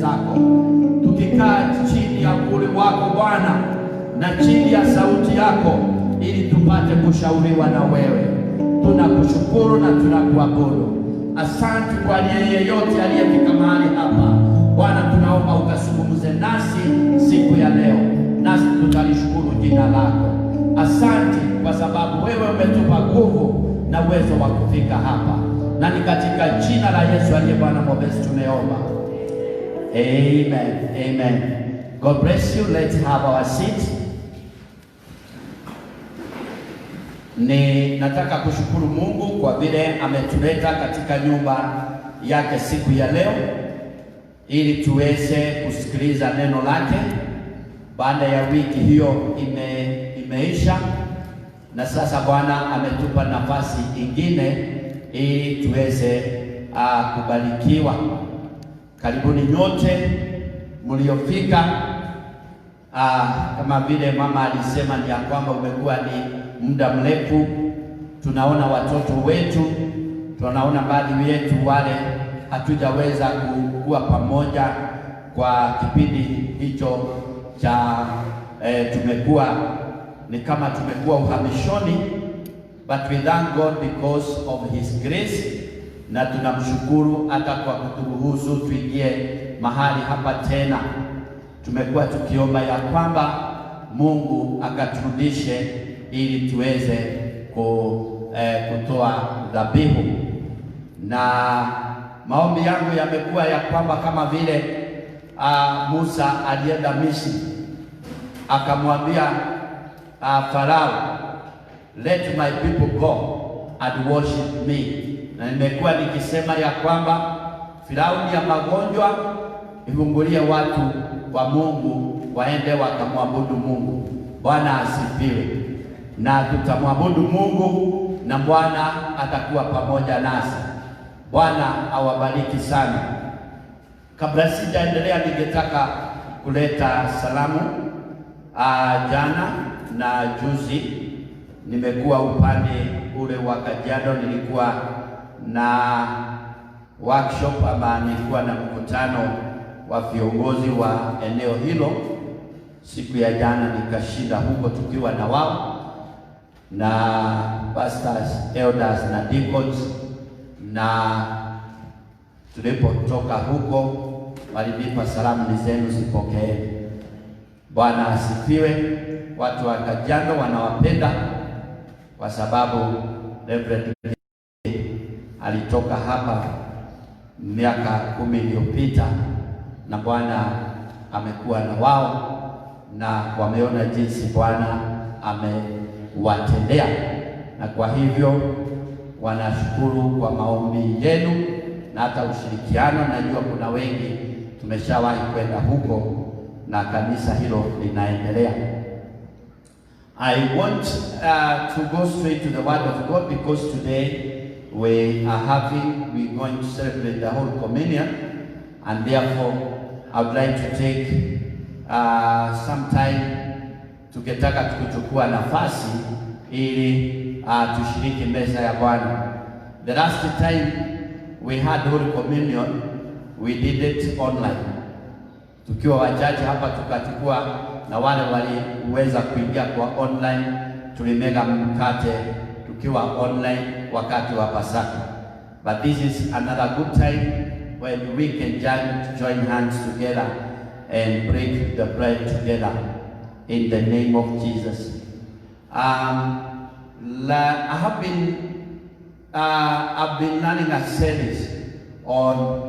zako, tukikaa chini ya uvuli wako Bwana na chini ya sauti yako, ili tupate kushauriwa na wewe. Tunakushukuru na tunakuabudu. Asante kwa yeyote aliyefika mahali hapa Bwana, tunaomba ukazungumze nasi siku ya leo, nasi tutalishukuru jina lako. Asante kwa sababu wewe umetupa nguvu na uwezo wa kufika hapa, na ni katika jina la Yesu aliye Bwana Mwokozi tumeomba. Amen. Amen. God bless you. Let's have our seat. Nataka kushukuru Mungu kwa vile ametuleta katika nyumba yake siku ya leo ili tuweze kusikiliza neno lake. Baada ya wiki hiyo imeisha, na sasa Bwana ametupa nafasi ingine ili tuweze kubarikiwa. Karibuni nyote mliofika. Kama vile mama alisema ni ya kwamba umekuwa ni muda mrefu. Tunaona watoto wetu, tunaona baadhi yetu wale hatujaweza kuwa pamoja kwa kipindi hicho cha tumekuwa ni kama tumekuwa uhamishoni, but we thank God because of his grace, na tunamshukuru hata kwa kuturuhusu tuingie mahali hapa tena. Tumekuwa tukiomba ya kwamba Mungu akaturudishe ili tuweze kutoa dhabihu, na maombi yangu yamekuwa ya kwamba kama vile Musa alienda Misri akamwambia Farao, let my people go and worship me. Na nimekuwa nikisema ya kwamba Firauni ya magonjwa ifungulie watu wa Mungu waende wakamwabudu Mungu. Bwana asifiwe. Na tutamwabudu Mungu na Bwana atakuwa pamoja nasi. Bwana awabariki sana. Kabla sijaendelea, ningetaka kuleta salamu. Jana na juzi nimekuwa upande ule wa Kajiado, nilikuwa na workshop ama nilikuwa na mkutano wa viongozi wa eneo hilo. Siku ya jana nikashinda huko tukiwa na wao na pastors, elders na deacons, na tulipotoka huko walinipa salamu zenu zipokee. Bwana asifiwe. Watu wa Kajiado wanawapenda kwa sababu Reverend alitoka hapa miaka 10 iliyopita, na Bwana amekuwa na wao na wameona jinsi Bwana amewatendea, na kwa hivyo wanashukuru kwa maombi yenu na hata ushirikiano. Najua kuna wengi tumeshawahi kwenda huko na kanisa hilo linaendelea. I want to go straight to the word of God because today we're going to celebrate the whole communion, and therefore I would like to take some time tukitaka tukuchukua nafasi ili tushiriki meza ya Bwana. The last time we had Holy Communion, we did it online. Tukiwa wachache hapa tukachukua, na wale waliweza kuingia kwa online tulimega mkate tukiwa online wakati wa Pasaka. But this is another good time when we can join hands together and break the bread together in the name of Jesus. I've been running a series on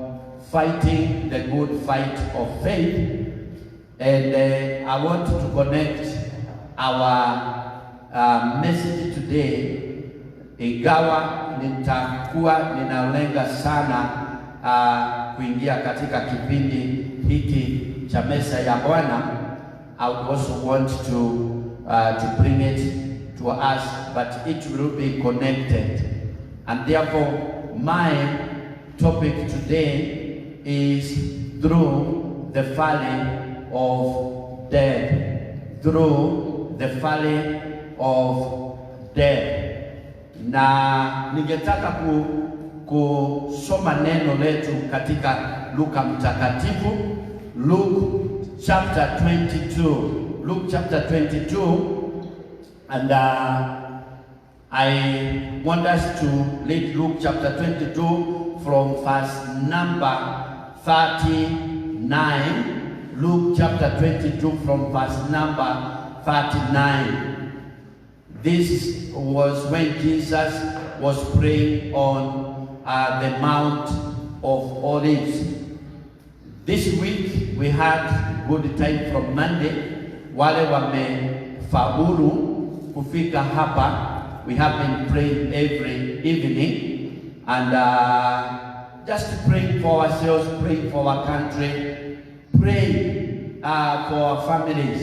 fighting the good fight of faith, and I want to connect our message today. Ingawa nitakuwa ninalenga sana kuingia katika kipindi hiki cha meza ya Bwana, I also want to bring it to us, but it will be connected, and therefore my topic today is through the valley of death. Through the valley of death. Na ningetaka kusoma neno letu katika Luka mtakatifu Luke chapter 22. Luke chapter 22. And I want us to read Luke chapter 22 from verse number 39. Luke chapter 22 from verse number 39. This was when Jesus was praying on the Mount of Olives. This week we had good time from Monday. Wale wamefaulu kufika hapa. We have been praying every evening and just praying for ourselves, praying for our country, praying for our families,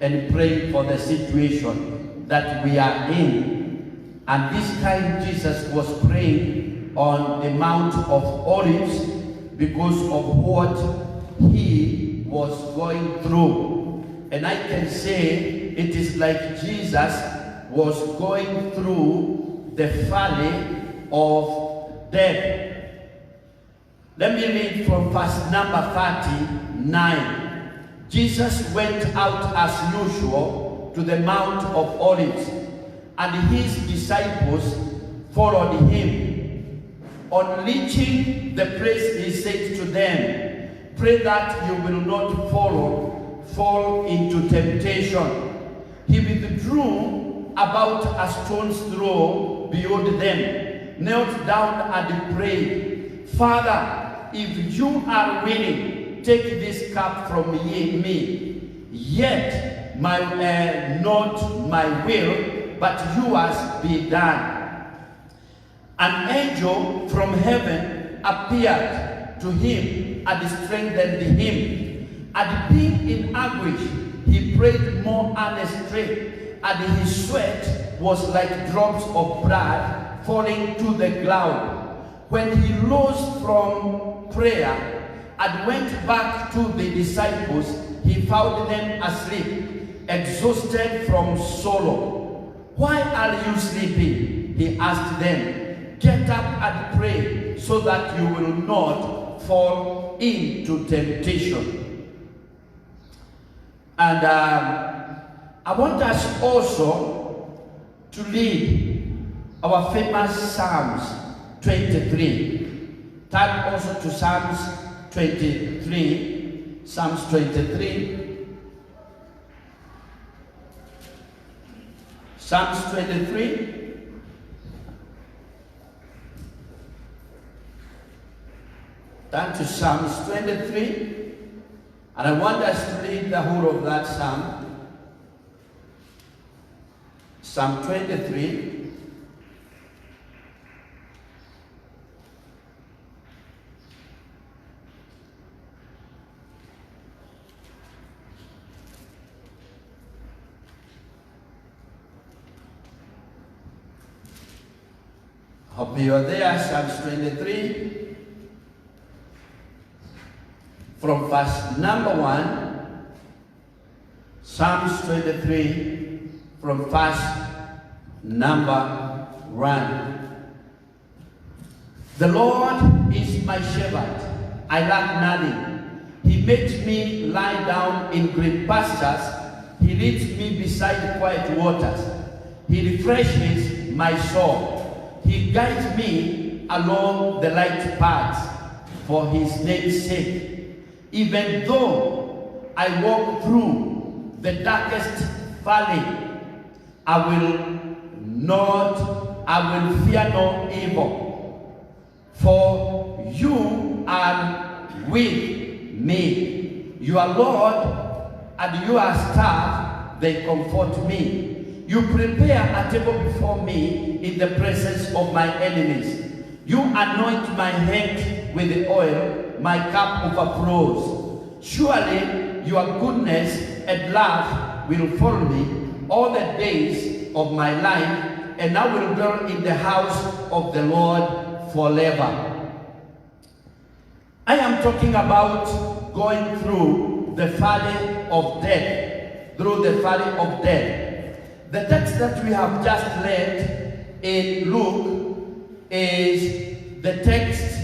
and praying for the situation that we are in. And this time Jesus was praying on the Mount of Olives because of what he was going through. And I can say it is like Jesus was going through the valley of death. Let me read from verse number 39. Jesus went out as usual to the Mount of Olives, and his disciples followed him. On reaching the place, he said to them, "Pray that you will not fall into temptation." He withdrew about a stone's throw beyond them, knelt down and prayed, "Father, if you are willing, take this cup from me. Yet not my will, but yours be done." An angel from heaven appeared to him and strengthened him. And being in anguish, he prayed more earnestly, and his sweat was like drops of blood falling to the ground. When he rose from prayer and went back to the disciples, he found them asleep, exhausted from sorrow. "Why are you sleeping?" he asked them. "Get up and pray so that you will not fall into temptation." And I want us also to read our famous Psalms 23. Turn also to Psalms 23. Psalms 23. Psalms 23. Turn to Psalms 23. And I want us to read the whole of that psalm. Psalm 23. Hope you are there. Psalms 23. From verse number 1, Psalms 23, from verse number 1. The Lord is my shepherd, I lack nothing. He makes me lie down in green pastures. He leads me beside quiet waters. He refreshes my soul. He guides me along the right paths for his name's sake. Even though I walk through the darkest valley, I will fear no evil. For you are with me. Your Lord and your staff, they comfort me. You prepare a table before me in the presence of my enemies. You anoint my head with the oil. My cup overflows. Surely your goodness and love will follow me all the days of my life, and I will dwell in the house of the Lord forever. I am talking about going through the valley of death. Through the valley of death. The text that we have just read in Luke is the text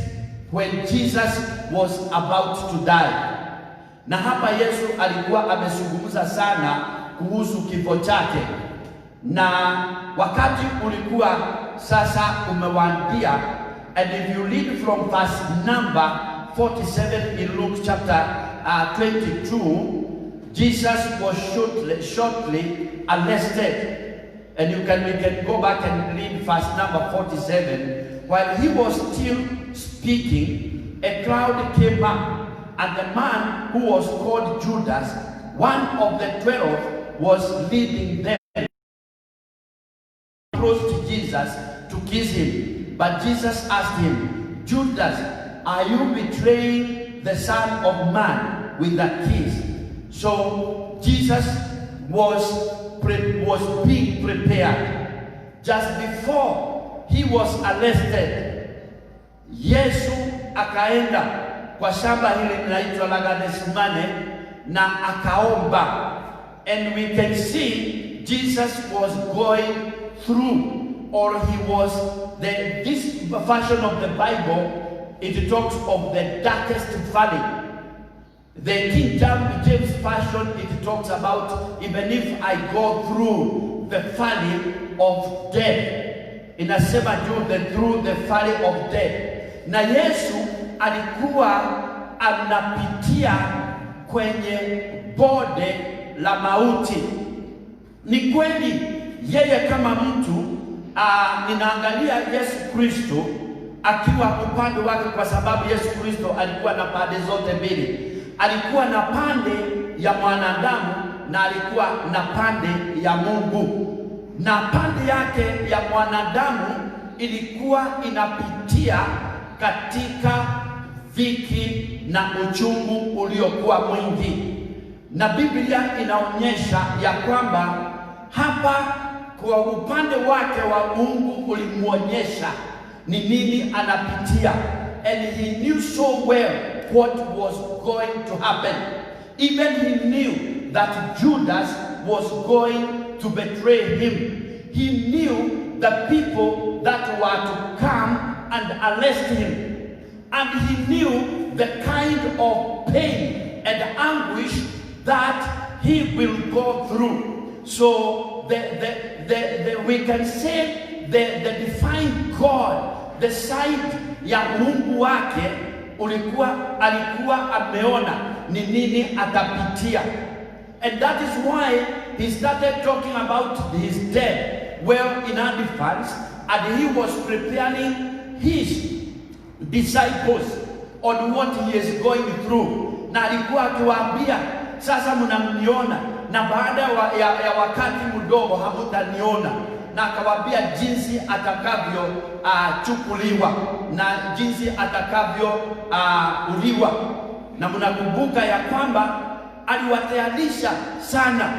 when Jesus was about to die. Na hapa Yesu alikuwa amezungumza sana kuhusu kifo chake, na wakati ulikuwa sasa umewadia. And if you read from verse number 47 in Luke chapter 22, Jesus was shortly arrested. And we can go back and read verse number 47. While he was still speaking, a crowd came up, and the man who was called Judas, one of the 12, was leading them. He approached to Jesus to kiss him, but Jesus asked him, Judas, are you betraying the Son of Man with a kiss? So Jesus was being prepared. Just before he was arrested, Yesu akaenda kwa shamba hili linaitwa la Gethsemane na akaomba. And we can see Jesus was going through, or he was, this version of the Bible, it talks of the darkest valley. The King James Version, it talks about, even if I go through the valley of death, inasema through the valley of death. Na Yesu alikuwa anapitia kwenye bonde la mauti. Ni kweli yeye kama mtu, ninaangalia Yesu Kristo akiwa upande wake, kwa sababu Yesu Kristo alikuwa na pande zote mbili. Alikuwa na pande ya mwanadamu na alikuwa na pande ya Mungu. Na pande yake ya mwanadamu ilikuwa inapitia katika dhiki na uchungu uliokuwa mwingi. Na Biblia inaonyesha ya kwamba hapa kwa upande wake wa Mungu ulimuonyesha ni nini anapitia. And he knew so well what was going to happen. Even he knew that Judas was going to betray him. He knew the people that were to come and arrest him. And he knew the kind of pain and anguish that he will go through. So we can say the divine God, the side ya Mungu wake alikuwa ameona ni nini atapitia. And that is why he started talking about his death well in advance, and he was preparing his disciples on what he is going through. Na alikuwa akiwaambia, sasa mnamniona na baada ya wakati mdogo hamutaniona. Na akawaambia jinsi atakavyo chukuliwa na jinsi atakavyo uliwa. Na mnakumbuka ya kwamba aliwatayarisha sana,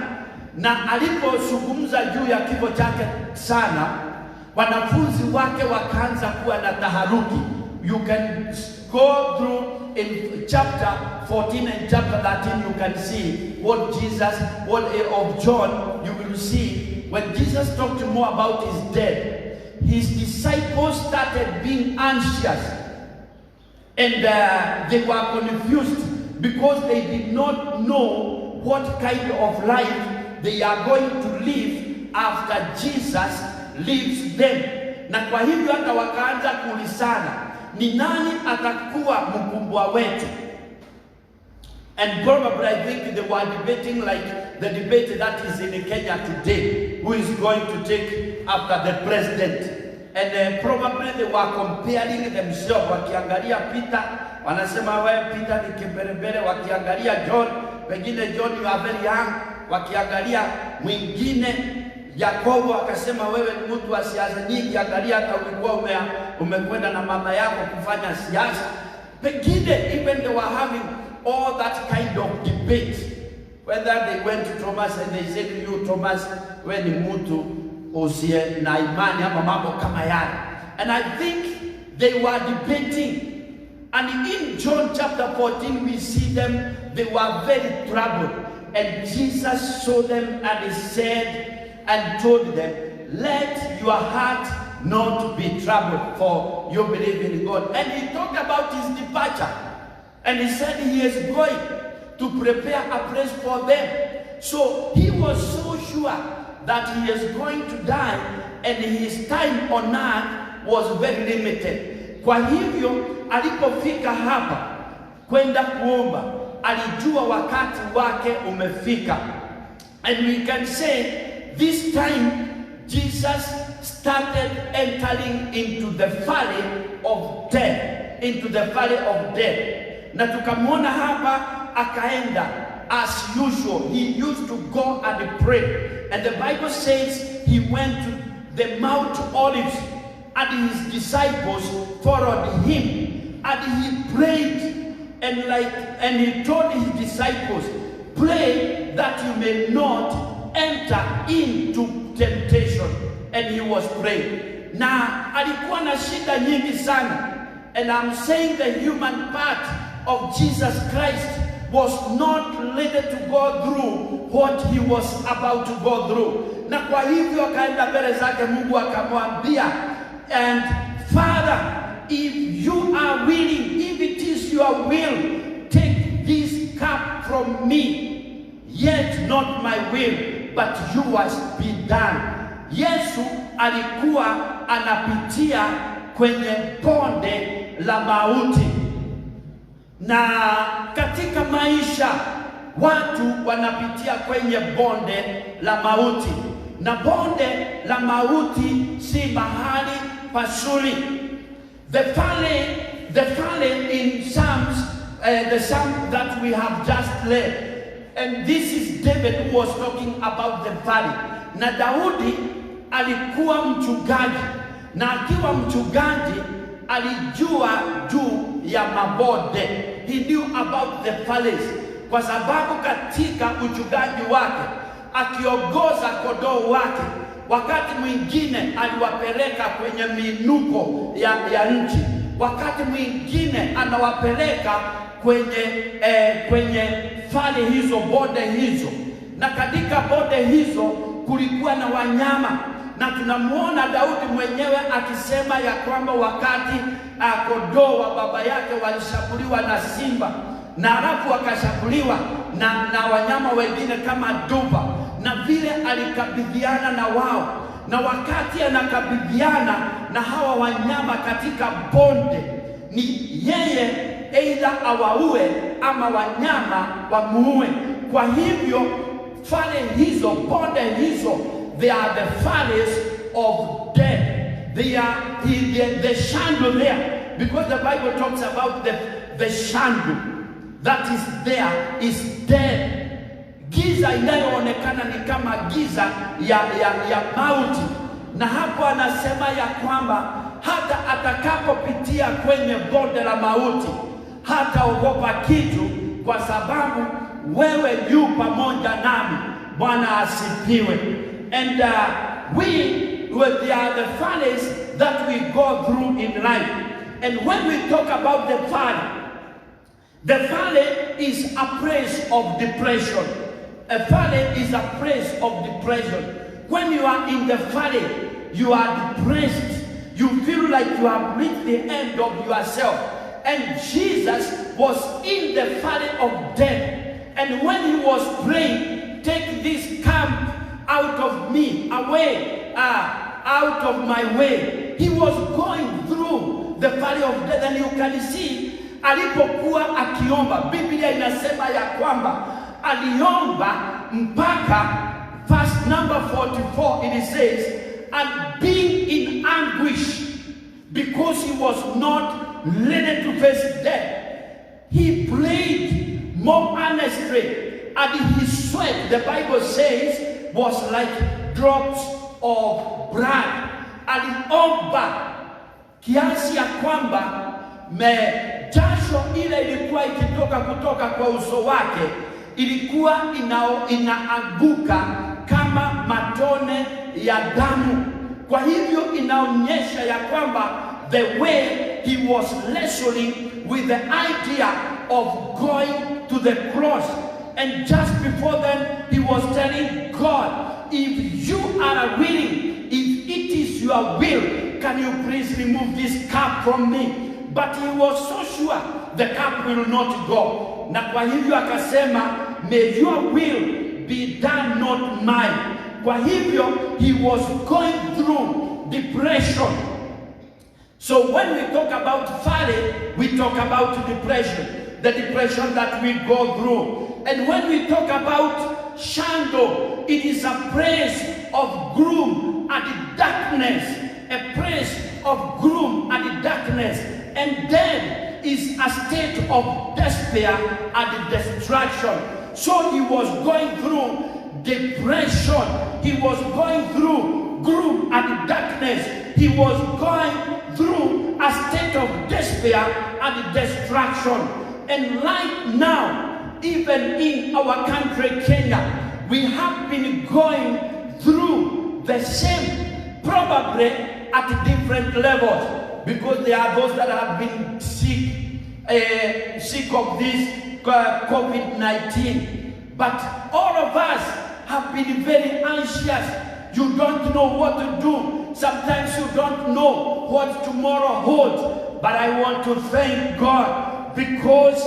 na alipozungumza juu ya kifo chake sana, wanafunzi wake wakaanza kuwa na taharuki. You can go through in chapter 14 and chapter 13, you can see what of John, you will see when Jesus talked more about his death, his disciples started being anxious, and they were confused because they did not know what kind of life they are going to live after Jesus leaves them. Na kwa hivyo hata wakaanza kuulizana, ni nani atakuwa mkubwa wetu? And probably I think they were debating like the debate that is in Kenya today, who is going to take after the president. And probably they were comparing themselves. Wakiangalia Peter, wanasema wewe Peter ni kiberebere. Wakiangalia John, wengine John you are very young. Wakiangalia mwingine Yakobo, akasema wewe ni mtu wa siasa nyingi, angalia hata ulikuwa umekwenda na mama yako kufanya siasa. Pengine even they were having all that kind of debate, whether they went to Thomas and they said, you Thomas, we ni mtu usiye na imani ama mambo kama yale. And I think they were debating. And in John chapter 14 we see them, they were very troubled. And Jesus saw them and he said and told them, let your heart not be troubled, for you believe in God. And he talked about his departure. And he said he is going to prepare a place for them. So he was so sure that he is going to die and his time on earth was very limited. Kwa hivyo alipofika hapa kwenda kuomba, alijua wakati wake umefika. And we can say this time Jesus started entering into the valley of death, Na tukamwona hapa akaenda as usual. He used to go and pray. And the Bible says he went to the Mount Olives and his disciples followed him. And he prayed and he told his disciples, pray that you may not enter into temptation. And he was praying. Na alikuwa na shida nyingi sana. And I'm saying the human part of Jesus Christ was not ready to go through what he was about to go through. Na kwa hivyo akaenda mbele zake Mungu akamwambia, and Father, if you are willing, if it is your will, take this cup from me. Yet not my will, but yours be done. Yesu alikuwa anapitia kwenye bonde la mauti. Na katika maisha watu wanapitia kwenye bonde la mauti. Na bonde la mauti si mahali pazuri. The valley in Psalms, the psalm that we have just read. And this is David who was talking about the valley. Na Daudi alikuwa mchungaji. Na akiwa mchungaji alijua juu ya mabonde. He knew about the valleys. Kwa sababu katika uchungaji wake, akiongoza kondoo wake, wakati mwingine aliwapeleka kwenye minuko ya nchi. Wakati mwingine anawapeleka kwenye valley hizo, bonde hizo. Na katika bonde hizo kulikuwa na wanyama. Na tunamuona Daudi mwenyewe akisema ya kwamba wakati kondoo wa baba yake walishambuliwa na simba, na halafu wakashambuliwa na wanyama wengine kama duba, na vile alikabidhiana na wao. Na wakati anakabidhiana na hawa wanyama katika bonde, ni yeye aidha awaue ama wanyama wamuue. Kwa hivyo valley hizo, bonde hizo, they are the valleys of death. They are the shadow there, because the Bible talks about the shadow that is there is death. Giza inayoonekana ni kama giza ya mauti. Na hapo anasema ya kwamba hata atakapopitia kwenye bonde la mauti hataogopa kitu, kwa sababu wewe yu pamoja nami. Bwana asifiwe. And there are the valleys that we go through in life. And when we talk about the valley is a place of depression. A valley is a place of depression. When you are in the valley, you are depressed. You feel like you have reached the end of yourself. And Jesus was in the valley of death. And when he was praying, take this cup out of me, away, out of my way. He was going through the valley of death. And you can see, alipokuwa akiomba, Biblia inasema ya kwamba aliomba mpaka verse number 44, it says, and being in anguish, because he was not ready to face death, he prayed more earnestly, and his sweat, the Bible says, was like drops of blood. Aliomba kiasi ya kwamba jasho ile ilikuwa ikitoka kutoka kwa uso wake ilikuwa inaanguka kama matone ya damu. Kwa hivyo inaonyesha ya kwamba the way he was wrestling with the idea of going to the cross. And just before then, he was telling God, if you are willing, if it is your will, can you please remove this cup from me? but he was so sure the cup will not go. Na kwa hivyo akasema, may your will be done, not mine. Kwa hivyo he was going through depression. So when we talk about folly, we talk about depression, the depression that we go through. And when we talk about Shando, it is a place of gloom and darkness, a place of gloom and darkness. And then is a state of despair and destruction. So he was going through depression. He was going through gloom and darkness. He was going through a state of despair and destruction. And right now, even in our country, Kenya, we have been going through the same, probably at different levels, because there are those that have been sick of this COVID-19. But all of us have been very anxious. You don't know what to do. Sometimes you don't know what tomorrow holds. But I want to thank God, because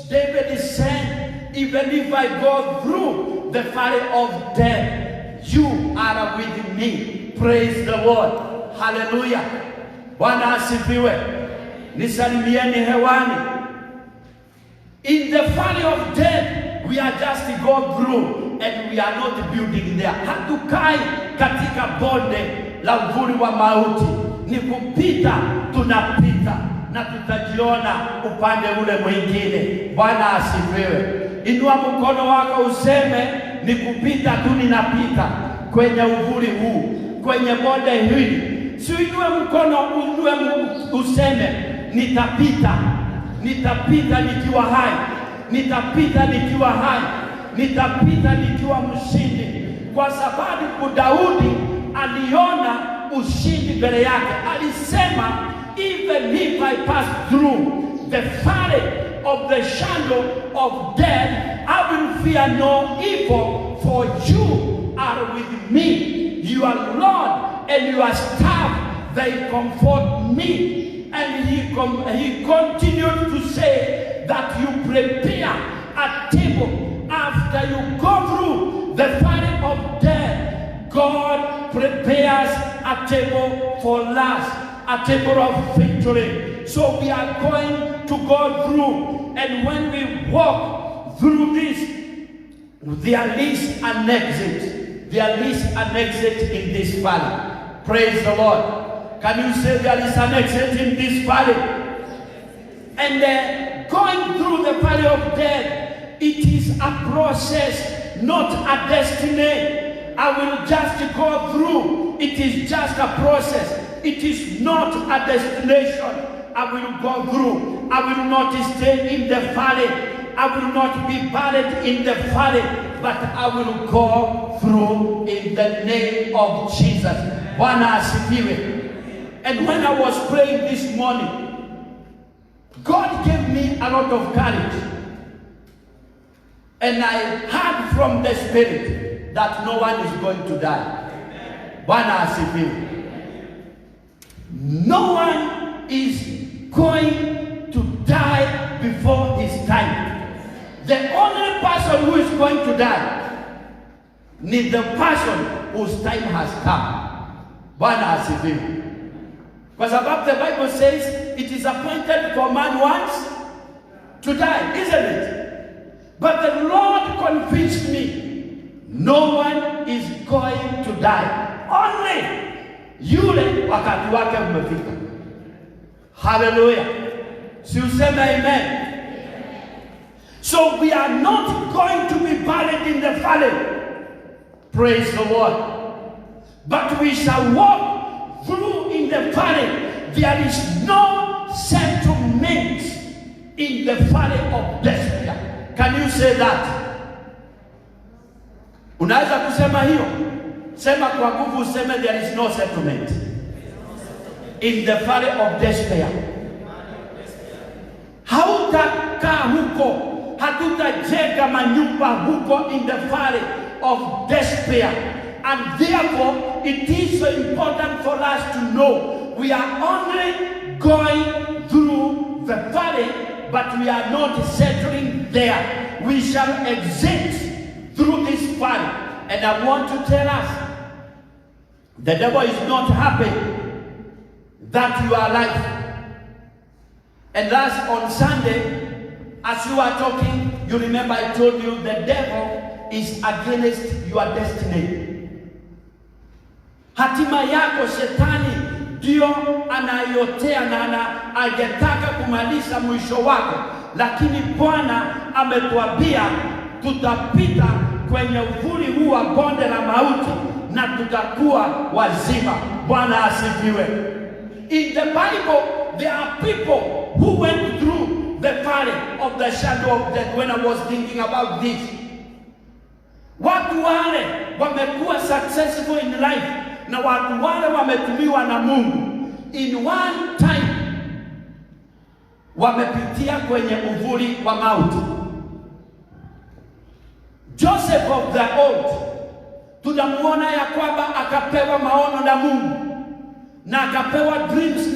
David is saying, even if I go through the valley of death, you are with me. Praise the Lord. Hallelujah. Bwana asifiwe. Nisalimieni hewani. In the valley of death, we are just to go through, and we are not building there. Hatukai katika bonde la uvuli wa mauti. Ni kupita, tunapita, na tutajiona upande ule mwingine. Bwana asifiwe. Inua mkono wako useme, ni kupita tu, ninapita kwenye uvuli huu, kwenye bonde hili. Uinue mkono, useme, nitapita. Nitapita nikiwa hai. Nitapita nikiwa hai. Nitapita nikiwa mshindi. Kwa sababu Daudi aliona ushindi mbele yake. Alisema, even if I pass through the valley of the shadow of death, I will fear no evil, for you are with me. Your Lord and your staff, they comfort me. And he continued to say that you prepare a table after you go through the valley of death. God prepares a table for us, a table of victory. So we are going to go through, and when we walk through this, there is an exit. There is an exit in this valley. Praise the Lord. Can you say there is an exit in this valley? And going through the valley of death, it is a process, not a destiny. I will just go through. It is just a process. It is not a destination. I will go through. I will not stay in the valley. I will not be buried in the valley, but I will go through in the name of Jesus. Bwana asifiwe. And when I was praying this morning, God gave me a lot of courage. And I heard from the Spirit that no one is going to die. Bwana asifiwe. No one is going to die before his time. The only person who is going to die is the person whose time has come. Bwana asifiwe. Kwa sababu the Bible says it is appointed for man once to die, isn't it? But the Lord convinced me, no one is going to die. Only yule wakati wake umefika. Hallelujah. Si useme amen. So we are not going to be buried in the valley. Praise the Lord. But we shall walk through in the valley. There is no settlement in the valley of despair. Can you say that? Unaweza kusema hiyo? Sema kwa nguvu, useme there is no settlement in the valley of despair. Hautakaa huko, hatutajenga manyumba huko in the valley of despair. And therefore, it is so important for us to know we are only going through the valley, but we are not settling there. We shall exit through this valley. And I want to tell us, the devil is not happy that you are alive. And last on Sunday, as you are talking, you remember I told you the devil is against your destiny. Hatima yako shetani ndio anayotea na angetaka kumaliza mwisho wako, lakini Bwana ametuambia tutapita kwenye uvuli huu wa bonde la mauti na tutakuwa wazima. Bwana asifiwe. In the Bible, there are people who went through the valley of the shadow of death. When I was thinking about this, watu wale wamekuwa successful in life, na watu wale wametumiwa na Mungu, in one time wamepitia kwenye uvuli wa mauti. Joseph of the old, tunamuona ya kwamba akapewa maono na Mungu, na akapewa dreams,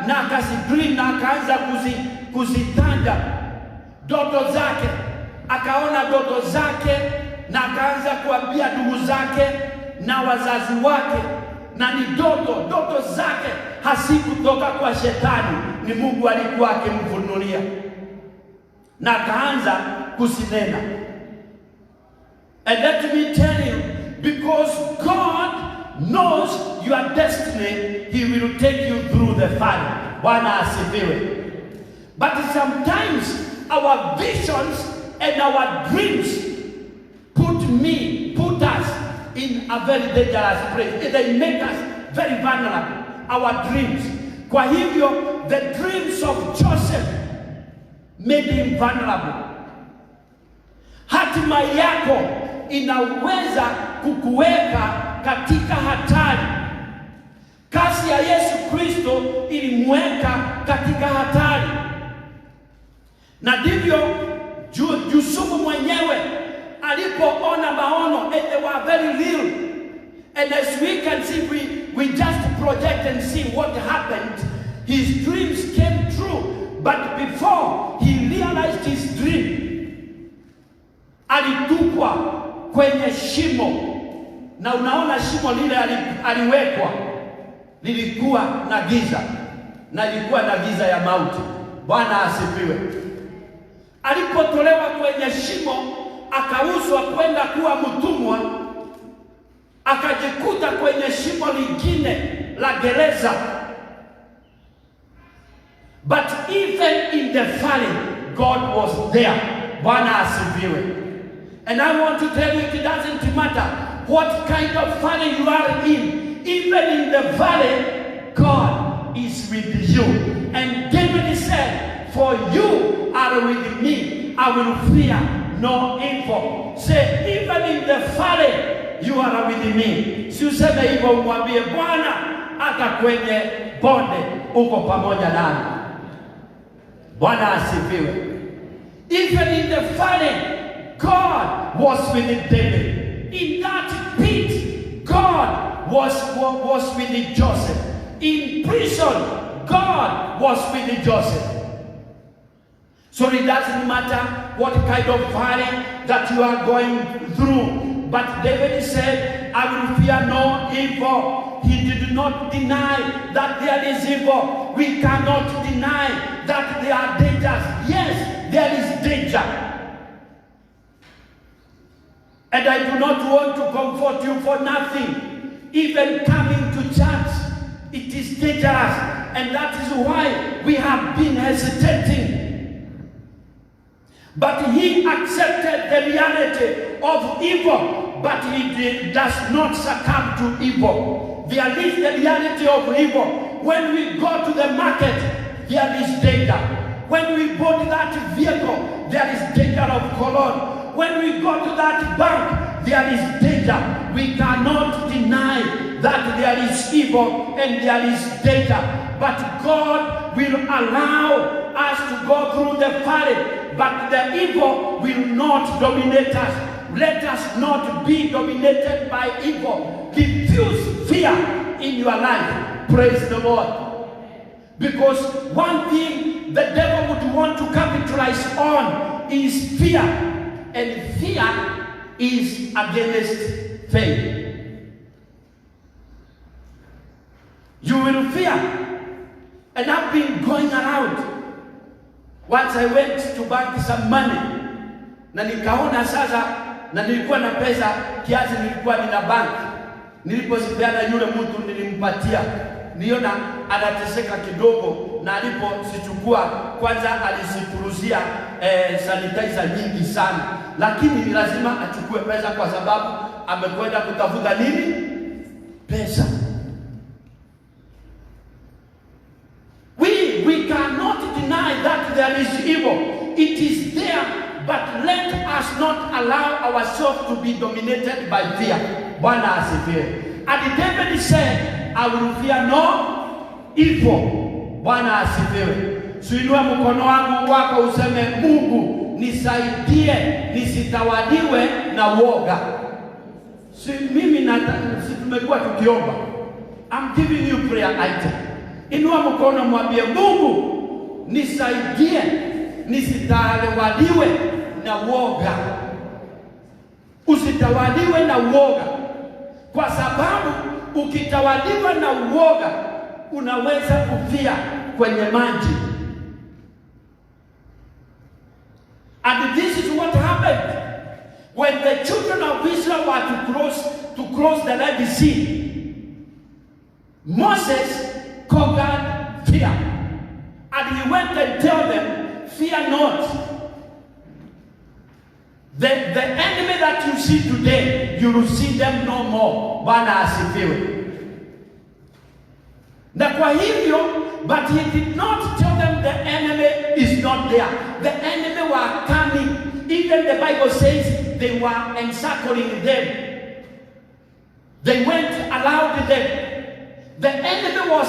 na akazidream, na akaanza kuzitanda ndoto zake. Akaona ndoto zake, na akaanza kuambia ndugu zake na wazazi wake, na ni ndoto zake hasikutoka kwa shetani, ni Mungu alikuwa akimfunulia, na akaanza kusinena. And let me tell you, because God knows your destiny, He will take you through the fire. Bwana asifiwe. But sometimes our visions and our dreams put us in a very dangerous place. They make us very vulnerable, our dreams. Kwa hivyo, the dreams of Joseph made him vulnerable. Hatima yako inaweza kukuweka katika hatari. Kazi ya Yesu Kristo ilimweka katika hatari. Na ndivyo Yusufu mwenyewe alipoona maono, and they were very real. And as we can see, we just project and see what happened. His dreams came true, but before he realized his dream, alitupwa kwenye shimo. Na unaona shimo lile aliwekwa lilikuwa na giza, na lilikuwa na giza ya mauti. Bwana asifiwe. Alipotolewa kwenye shimo, akauzwa kwenda kuwa mtumwa, akajikuta kwenye shimo lingine la gereza. But even in the valley, God was there. Bwana asifiwe. And I want to tell you, it doesn't matter what kind of valley you are in. Even in the valley, God is with you. And David said, for you are with me, I will fear no evil. Say, even in the valley, you are with me. Si useme hivyo, umwambie Bwana, hata kwenye bonde uko pamoja nami. Bwana asifiwe. Even in the valley, God was with David. In that pit, God was with Joseph. In prison, God was with Joseph. So it doesn't matter what kind of valley that you are going through. But David said, I will fear no evil. He did not deny that there is evil. We cannot deny that there are dangers. Yes, there is danger. And I do not want to comfort you for nothing. Even coming to church, it is dangerous. And that is why we have been hesitating. But he accepted the reality of evil, but he does not succumb to evil. There is the reality of evil. When we go to the market, there is danger. When we bought that vehicle, there is danger of cologne. When we go to that bank, there is danger. We cannot deny that there is evil and there is danger. But God will allow us to go through the valley, but the evil will not dominate us. Let us not be dominated by evil. Diffuse fear in your life. Praise the Lord. Because one thing the devil would want to capitalize on is fear. And fear is against faith. You will fear. And I've been going around. Once I went to bank some money. Na nikaona sasa, na nilikuwa na pesa kiasi nilikuwa nina bank. Nilipozipeana yule mtu nilimpatia. Niona anateseka kidogo, na aliposichukua kwanza alisipuruzia sanitizer nyingi sana. Lakini ni lazima achukue pesa kwa sababu amekwenda kutafuta nini? Pesa. We cannot deny that there is evil. It is there, but let us not allow ourselves to be dominated by fear. Bwana asifiwe. And David said, I will fear no evil. Bwana asifiwe. Suinua mkono wangu wako useme, Mungu nisaidie nisitawaliwe na woga. Si mimi si tumekuwa tukiomba. I'm giving you prayer item. Inua mkono mwambie, Mungu nisaidie nisitawaliwe na woga. Usitawaliwe na woga. Kwa sababu ukitawaliwa na uoga unaweza kufia kwenye maji. And this is what happened when the children of Israel were to cross the Red Sea. Moses conquered fear, and he went and told them, fear not. The enemy that you see today, you will see them no more. Bwana asifiwe. Na kwa hivyo, but he did not tell them the enemy is not there. The enemy were coming. Even the Bible says they were encircling them. They went around them. The enemy was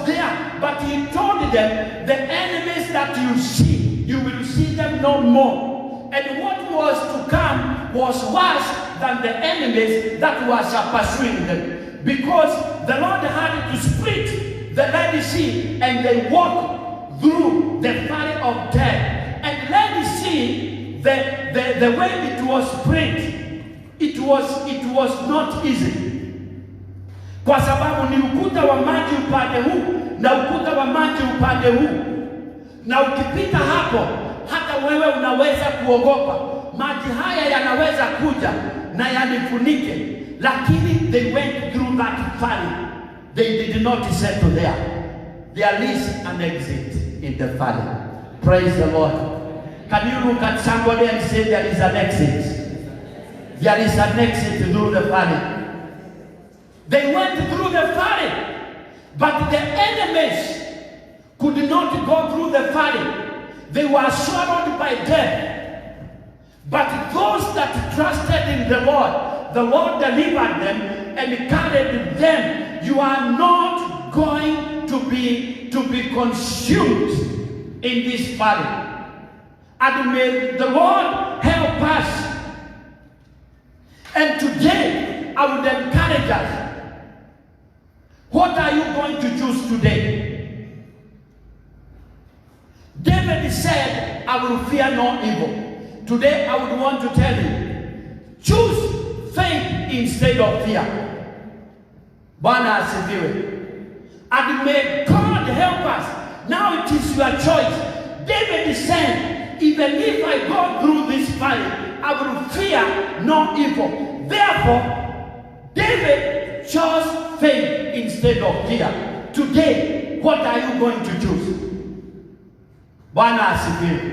there, but he told them, the enemies that you see, you will see them no more. And what was to come was worse than the enemies that was pursuing them. Because the Lord had to split the Red Sea, and they walked through the valley of death. And Red Sea, the way it was split, it was not easy. Kwa sababu ni ukuta wa maji upande huu na ukuta wa maji upande huu. Na ukipita hapo, hata wewe unaweza kuogopa. Maji haya yanaweza kuja na yanifunike. Lakini they went through that valley. They did not settle there. There is an exit in the valley. Praise the Lord. Can you look at somebody and say there is an exit? There is an exit through the valley. They went through the valley, but the enemies could not go through the valley. They were swallowed by death. But those that trusted in the Lord delivered them and carried them. You are not going to be consumed in this valley. And may the Lord help us. And today, I would encourage us. What are you going to choose today? David said, I will fear no evil. Today I would want to tell you, choose faith instead of fear. Bwana asifiwe. And may God help us. Now it is your choice. David said, even if I go through this valley, I will fear no evil. Therefore, David chose faith instead of fear. Today, what are you going to choose? Bwana asifiwe.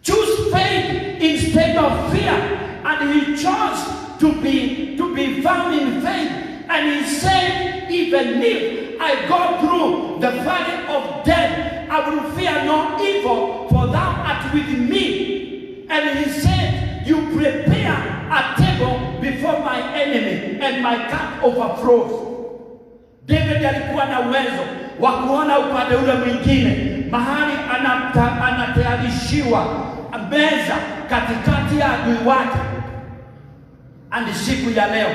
Choose faith instead of fear. And he chose to be found in faith. And he said, even if I go through the valley of death, I will fear no evil, for thou art with me. And he said, you prepare a table before my enemy, and my cup overflows. David alikuwa na uwezo wa kuona upande ule mwingine, mahali anatayarishiwa meza katikati ya adui wake. And siku ya leo,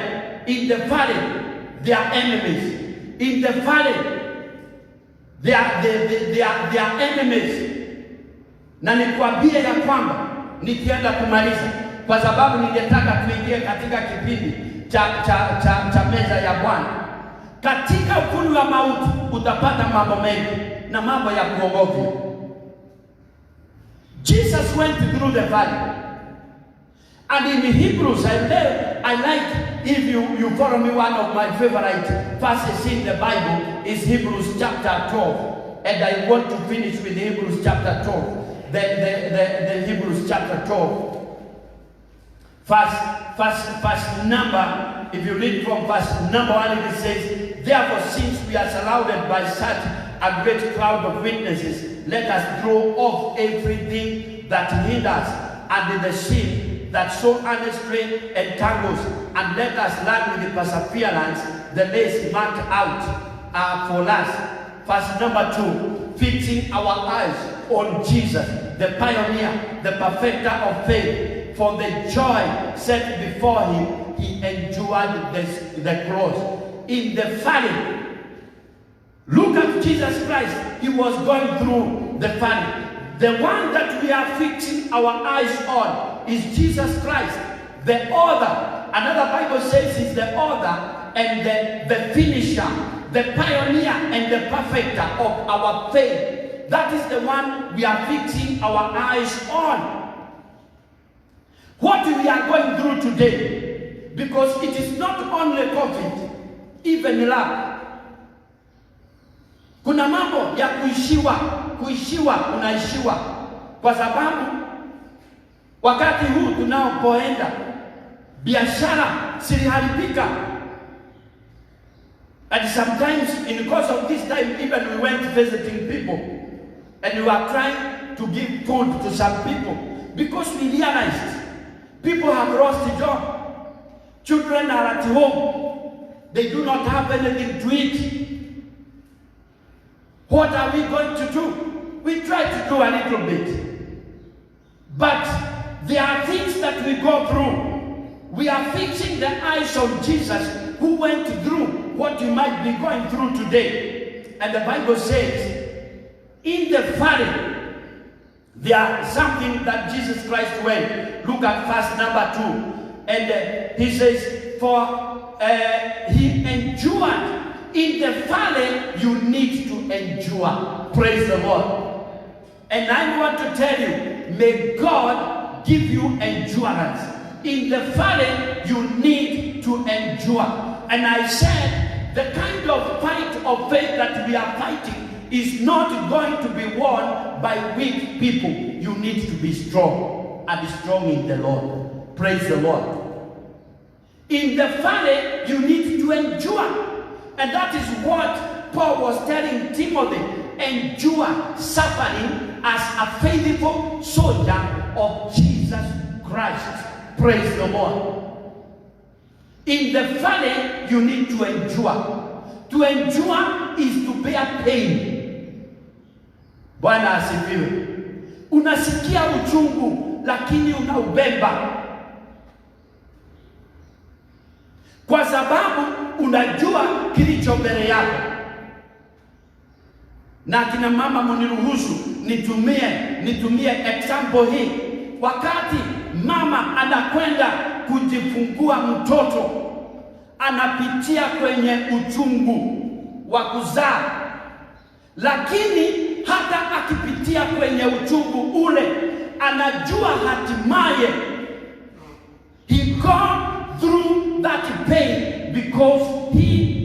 in the valley, there are enemies. In the valley, They are enemies. Na nikwambie ya kwamba nikienda kumaliza, kwa sababu ningetaka tuingie katika kipindi cha meza ya Bwana. Katika ukungu wa mauti utapata mambo mengi na mambo ya kuogofya. Jesus went through the valley. And in Hebrews, I like, if you follow me, one of my favorite verses in the Bible is Hebrews chapter 12. And I want to finish with Hebrews chapter 12. The Hebrews chapter 12. First number, if you read from verse number 1, it says, therefore, since we are surrounded by such a great cloud of witnesses, let us throw off everything that hinders and the sin that so earnestly entangles, and let us learn with perseverance the race marked out for us. Verse number 2, fixing our eyes on Jesus, the pioneer, the perfecter of faith. For the joy set before him, he endured the cross. In the valley, look at Jesus Christ. He was going through the valley. The one that we are fixing our eyes on is Jesus Christ, the author. Another Bible says he's the author and the finisher, the pioneer and the perfecter of our faith. That is the one we are fixing our eyes on. What we are going through today, because it is not only COVID, even love. Kuna mambo ya kuishiwa unaishiwa, kwa sababu wakati huu tunaopoenda biashara ziliharibika. And sometimes in the course of this time, even we went visiting people and we were trying to give food to some people, because we realized people have lost a job. Children are at home. They do not have anything to eat. What are we going to do? We try to do a little bit. But there are things that we go through. We are fixing the eyes on Jesus, who went through what you might be going through today. And the Bible says, in the valley, there is something that Jesus Christ went. Look at verse number 2. And he says, for he endured. In the valley, you need to endure. Praise the Lord. And I want to tell you, may God give you endurance. In the valley, you need to endure. And I said, the kind of fight of faith that we are fighting is not going to be won by weak people. You need to be strong, and strong in the Lord. Praise the Lord. In the valley, you need to endure. And that is what Paul was telling Timothy. Endure suffering as a faithful soldier of Jesus Christ. Praise the Lord. In the valley, you need to endure. To endure is to bear pain. Bwana asifiwe. Unasikia uchungu, lakini unaubeba. Kwa sababu unajua kilicho mbele yako. Na kina mama, mniruhusu nitumie example hii. Wakati mama anakwenda kujifungua mtoto, anapitia kwenye uchungu wa kuzaa. Lakini hata akipitia kwenye uchungu ule, anajua hatimaye he gone through that pain because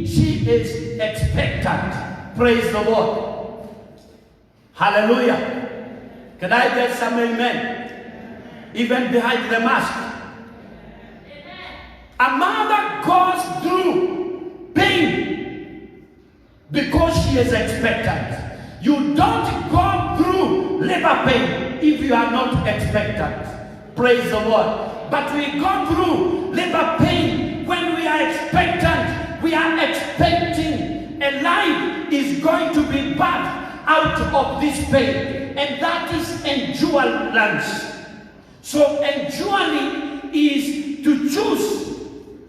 she is expectant. Praise the Lord. Hallelujah. Can I get some amen? Even behind the mask. A mother goes through pain because she is expectant. You don't go through labor pain if you are not expectant. Praise the Lord. But we go through labor pain when we are expectant. We are expecting a life is going to be birthed out of this pain. And that is endurance. So enduring is to choose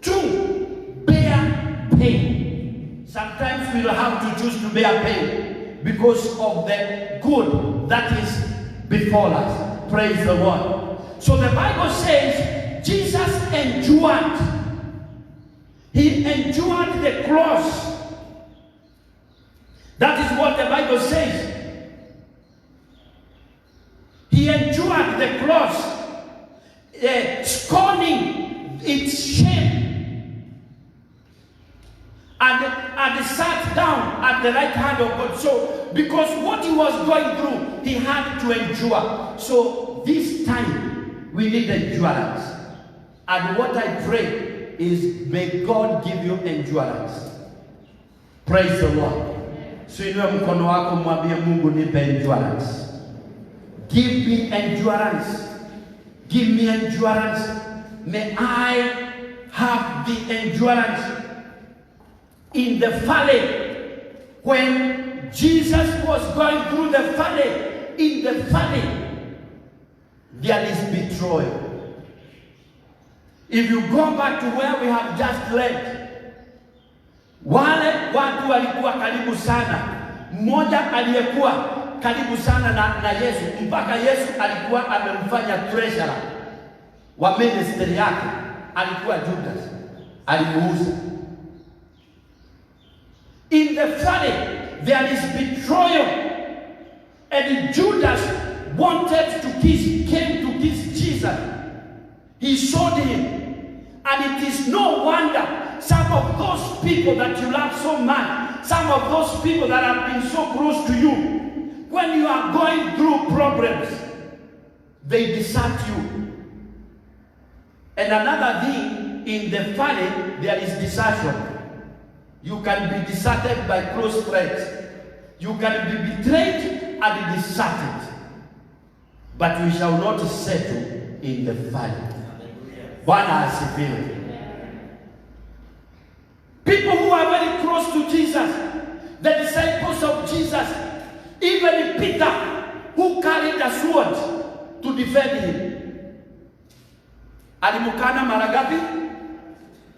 to bear pain. Sometimes we will have to choose to bear pain. because of the good that is before us. Praise the Lord. So the Bible says Jesus endured. He endured the cross. That is what the Bible says. He endured the cross, scorning its shame, and sat down at the right hand of God. So, because what he was going through, he had to endure. So, this time, we need endurance. And what I pray is, may God give you endurance. Praise the Lord. So, inua mkono wako mwambie Mungu nipe endurance. Give me endurance. Give me endurance. May I have the endurance. In the valley, when Jesus was going through the valley, in the valley, there is betrayal. If you go back to where we have just read, wale watu walikuwa karibu sana. Mmoja aliyekuwa karibu sana na Yesu, mpaka Yesu alikuwa amemfanya treasurer wa ministry yake, alikuwa Judas, alimuuza. In the valley, there is betrayal, and Judas wanted to came to kiss Jesus. He sold him, and it is no wonder some of those people that you love so much, some of those people that have been so close to you, when you are going through problems, they desert you. And another thing, in the valley, there is desertion. You can be deserted by close friends. You can be betrayed and deserted. But we shall not settle in the valley. Bwana asifiwe. People who are very close to Jesus, the disciples of Jesus, even Peter, who carried a sword to defend him. Alimukana mara ngapi?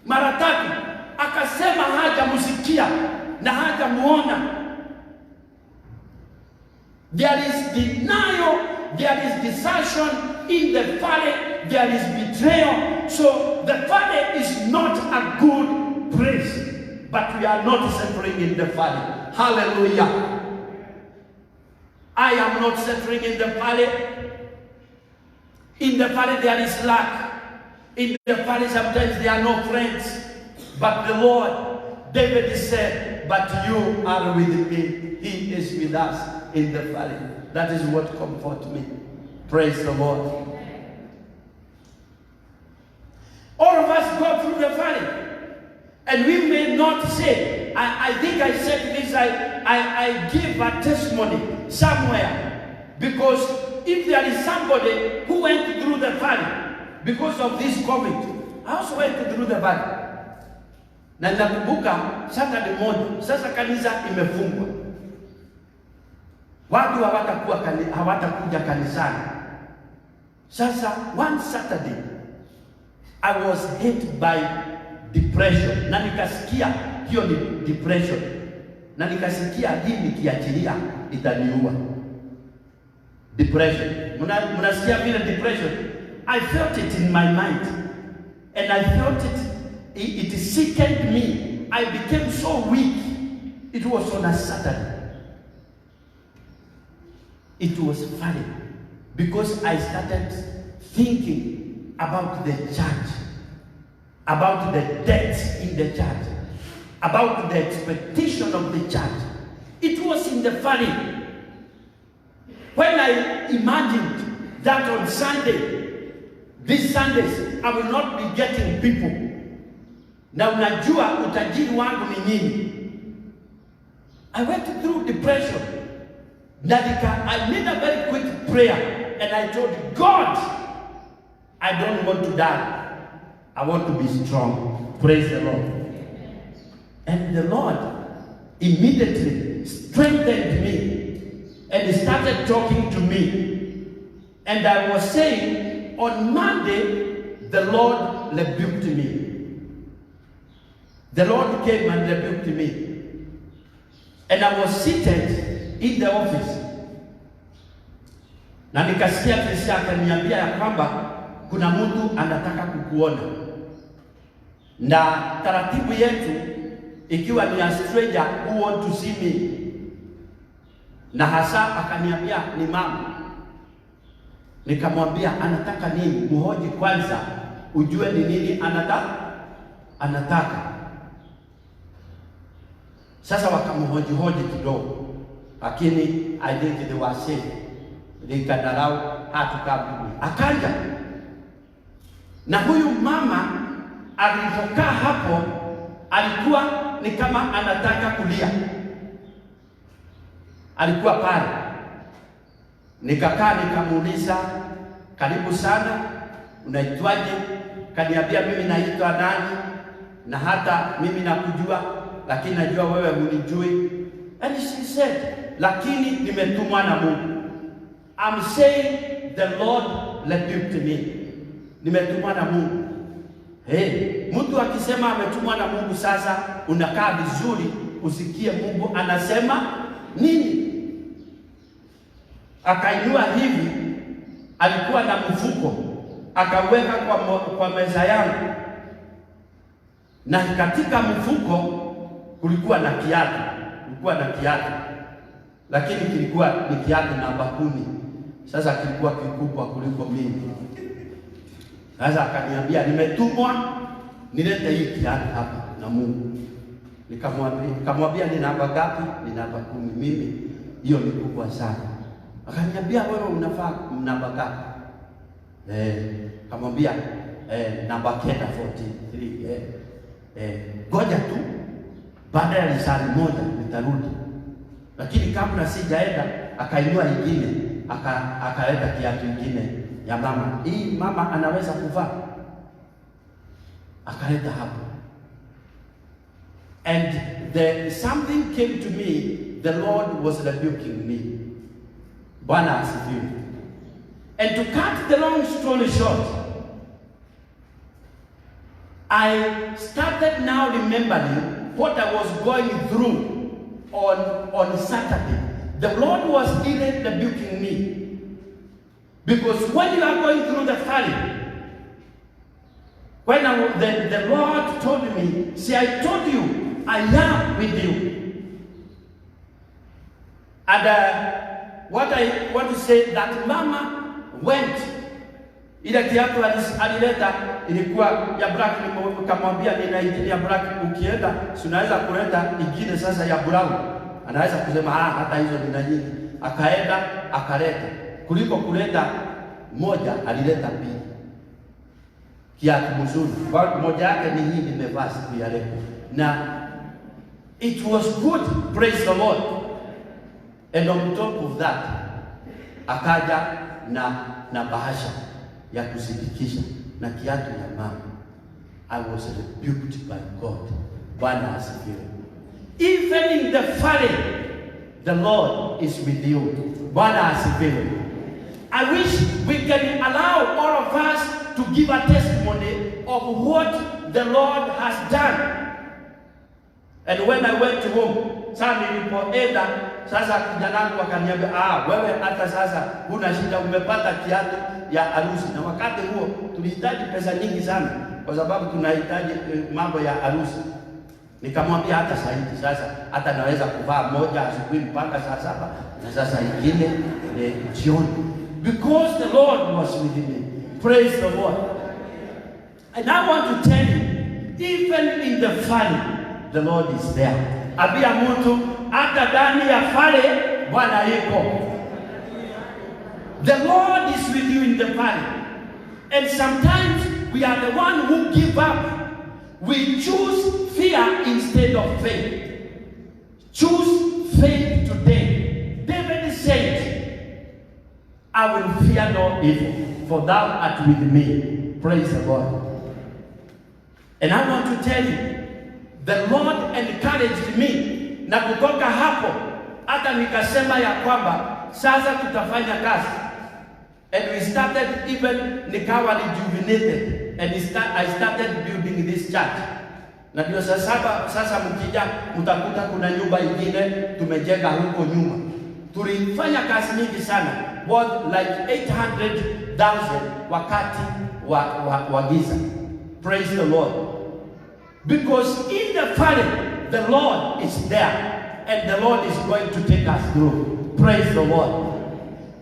Mara tatu. Akasema hajamusikia na hajamuona. There is denial, there is desertion in the valley, there is betrayal. So the valley is not a good place, but we are not settling in the valley. Hallelujah. I am not settling in the valley. In the valley there is lack. In the valley sometimes there are no friends. But the Lord, David said, but you are with me. He is with us in the valley. That is what comforts me. Praise the Lord. All of us go through the valley. And we may not say, I think I said this, I give a testimony somewhere. Because if there is somebody who went through the valley because of this COVID, I also went through the valley. Na nakumbuka Saturday moja, sasa kanisa imefungwa. Watu hawatakuja kanisani. Sasa one Saturday, I was hit by depression. Na nikasikia hiyo ni depression. Na nikasikia hii nikiachilia itaniua. Depression. Mnasikia vile depression? I felt it in my mind. And I felt it sickened me. I became so weak. It was on a Saturday. It was funny because I started thinking about the church, about the debts in the church, about the expectation of the church. It was in the valley. When I imagined that on Sunday, these Sundays, I will not be getting people. Na unajua utajiri wangu ni nini. I went through depression. I made a very quick prayer and I told God, I don't want to die. I want to be strong. Praise the Lord. And the Lord immediately strengthened me and he started talking to me. And I was saying, on Monday, the Lord rebuked me. The Lord came and rebuked me. And I was seated in the office, na nikasikia Tricia akaniambia ya kwamba kuna mtu anataka kukuona, na taratibu yetu ikiwa ni a stranger who want to see me, na hasa akaniambia ni mama. Nikamwambia anataka nini? Muhoji kwanza ujue ni nini anataka. Sasa wakamhoji kidogo, lakini I think they were safe. Nikadarau hatukambi. Akaja. Na huyu mama alipokaa hapo alikuwa ni kama anataka kulia. Alikuwa pale. Nikakaa nikamuuliza, karibu sana, unaitwaje? Kaniambia mimi naitwa nani, na hata mimi nakujua, lakini najua wewe hunijui. And she said, lakini nimetumwa na Mungu. I'm saying the Lord rebuked me. Nimetumwa na Mungu. Mtu akisema ametumwa na Mungu, sasa unakaa vizuri usikie Mungu anasema nini. Akainua hivi, alikuwa na mfuko, akaweka kwa meza yangu, na katika mfuko kulikuwa na kiatu, lakini kilikuwa ni kiatu namba 10. Sasa kilikuwa kikubwa kuliko mimi. Sasa akaniambia nimetumwa nilete hii kiatu hapa na Mungu. Nikamwambia ni namba ngapi? Ni namba 10. Mimi hiyo ni kubwa sana. Akaniambia wewe unafaa namba ngapi? Kamwambia namba 43. Ngoja tu, baada ya risali moja nitarudi. Lakini kabla sijaenda akainua ingine, akaleta kiatu kingine ya mama. Hii mama anaweza kuvaa. Akaleta hapo. And something came to me, the Lord was rebuking me. Bwana asifiwe. And to cut the long story short, I started now remembering what I was going through on Saturday. The Lord was even rebuking me. Because when you are going through the valley, when the Lord told me, see, I told you, I am with you. And what I want to say, that mama went, ile kiatu alileta ilikuwa ya black. Nikamwambia nina ingine ya black, ukienda si unaweza kuleta ingine sasa ya brown. Anaweza kusema hata hizo nina nyingi. Akaenda akaleta, kuliko kuleta moja alileta mbili. Kiatu mzuri, kwa moja yake ni hii nimevaa siku ya leo. Na it was good, praise the Lord. And on top of that, akaja na bahasha ya kusidikisha na kiatu ya mama. I was rebuked by God. Bwana asifiwe. Even in the valley, the Lord is with you. Bwana asifiwe. I wish we can allow all of us to give a testimony of what the Lord has done. And when I went home, sasa nilipoenda, sasa kijana wangu akaniambia, wewe hata sasa huna shida, umepata kiatu ya harusi. Na wakati huo tulihitaji pesa nyingi sana, kwa sababu tunahitaji mambo ya harusi. Nikamwambia hata sasa hata naweza kuvaa moja asubuhi mpaka saa 7 na sasa ingine jioni. Because the Lord was with me. Praise the Lord. And I want to tell you, even in the valley, the Lord is there. Abia mtu hata ndani ya valley Bwana yuko. The Lord is with you in the valley. And sometimes we are the one who give up. We choose fear instead of faith. Choose faith today. David said, I will fear no evil, for thou art with me. Praise the Lord. And I want to tell you, the Lord encouraged me. Na kutoka hapo, hata nikasema ya kwamba sasa tutafanya kazi. And we started, even nikawa rejuvenated. And I started building this church. Na ndio sasa mkija mtakuta kuna nyumba ingine tumejenga huko nyuma. tulifanya kazi nyingi sana, more like 800,000 wakati wa giza. Praise the Lord. Because in the valley, the Lord is there, and the Lord is going to take us through. Praise the Lord.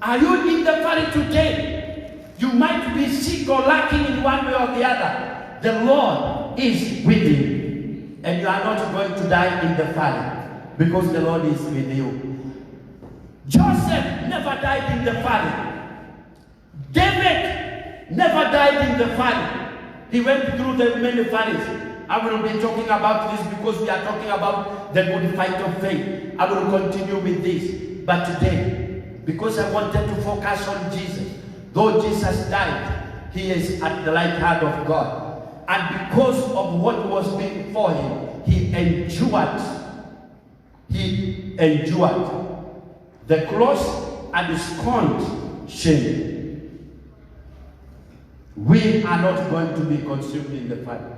Are you in the valley today? You might be sick or lacking in one way or the other. The Lord is with you, and you are not going to die in the valley, because the Lord is with you. Joseph never died in the valley. David never died in the valley. He went through the many valleys. I will be talking about this because we are talking about the good fight of faith. I will continue with this. But today, because I wanted to focus on Jesus, though Jesus died, he is at the right hand of God. And because of what was before him, he endured the cross and scorned shame. We are not going to be consumed in the fire.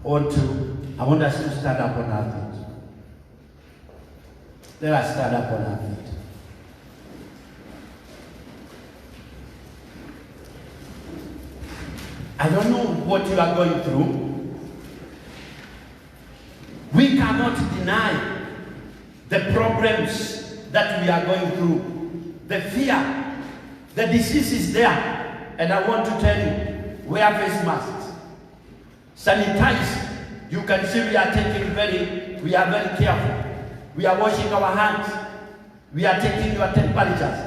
I want us to stand up on our feet. Let us stand up on our feet. I don't know what you are going through. We cannot deny the problems that we are going through. The fear, the disease is there. And I want to tell you, wear face masks. Sanitize. You can see we are very careful. We are washing our hands. We are taking your temperatures.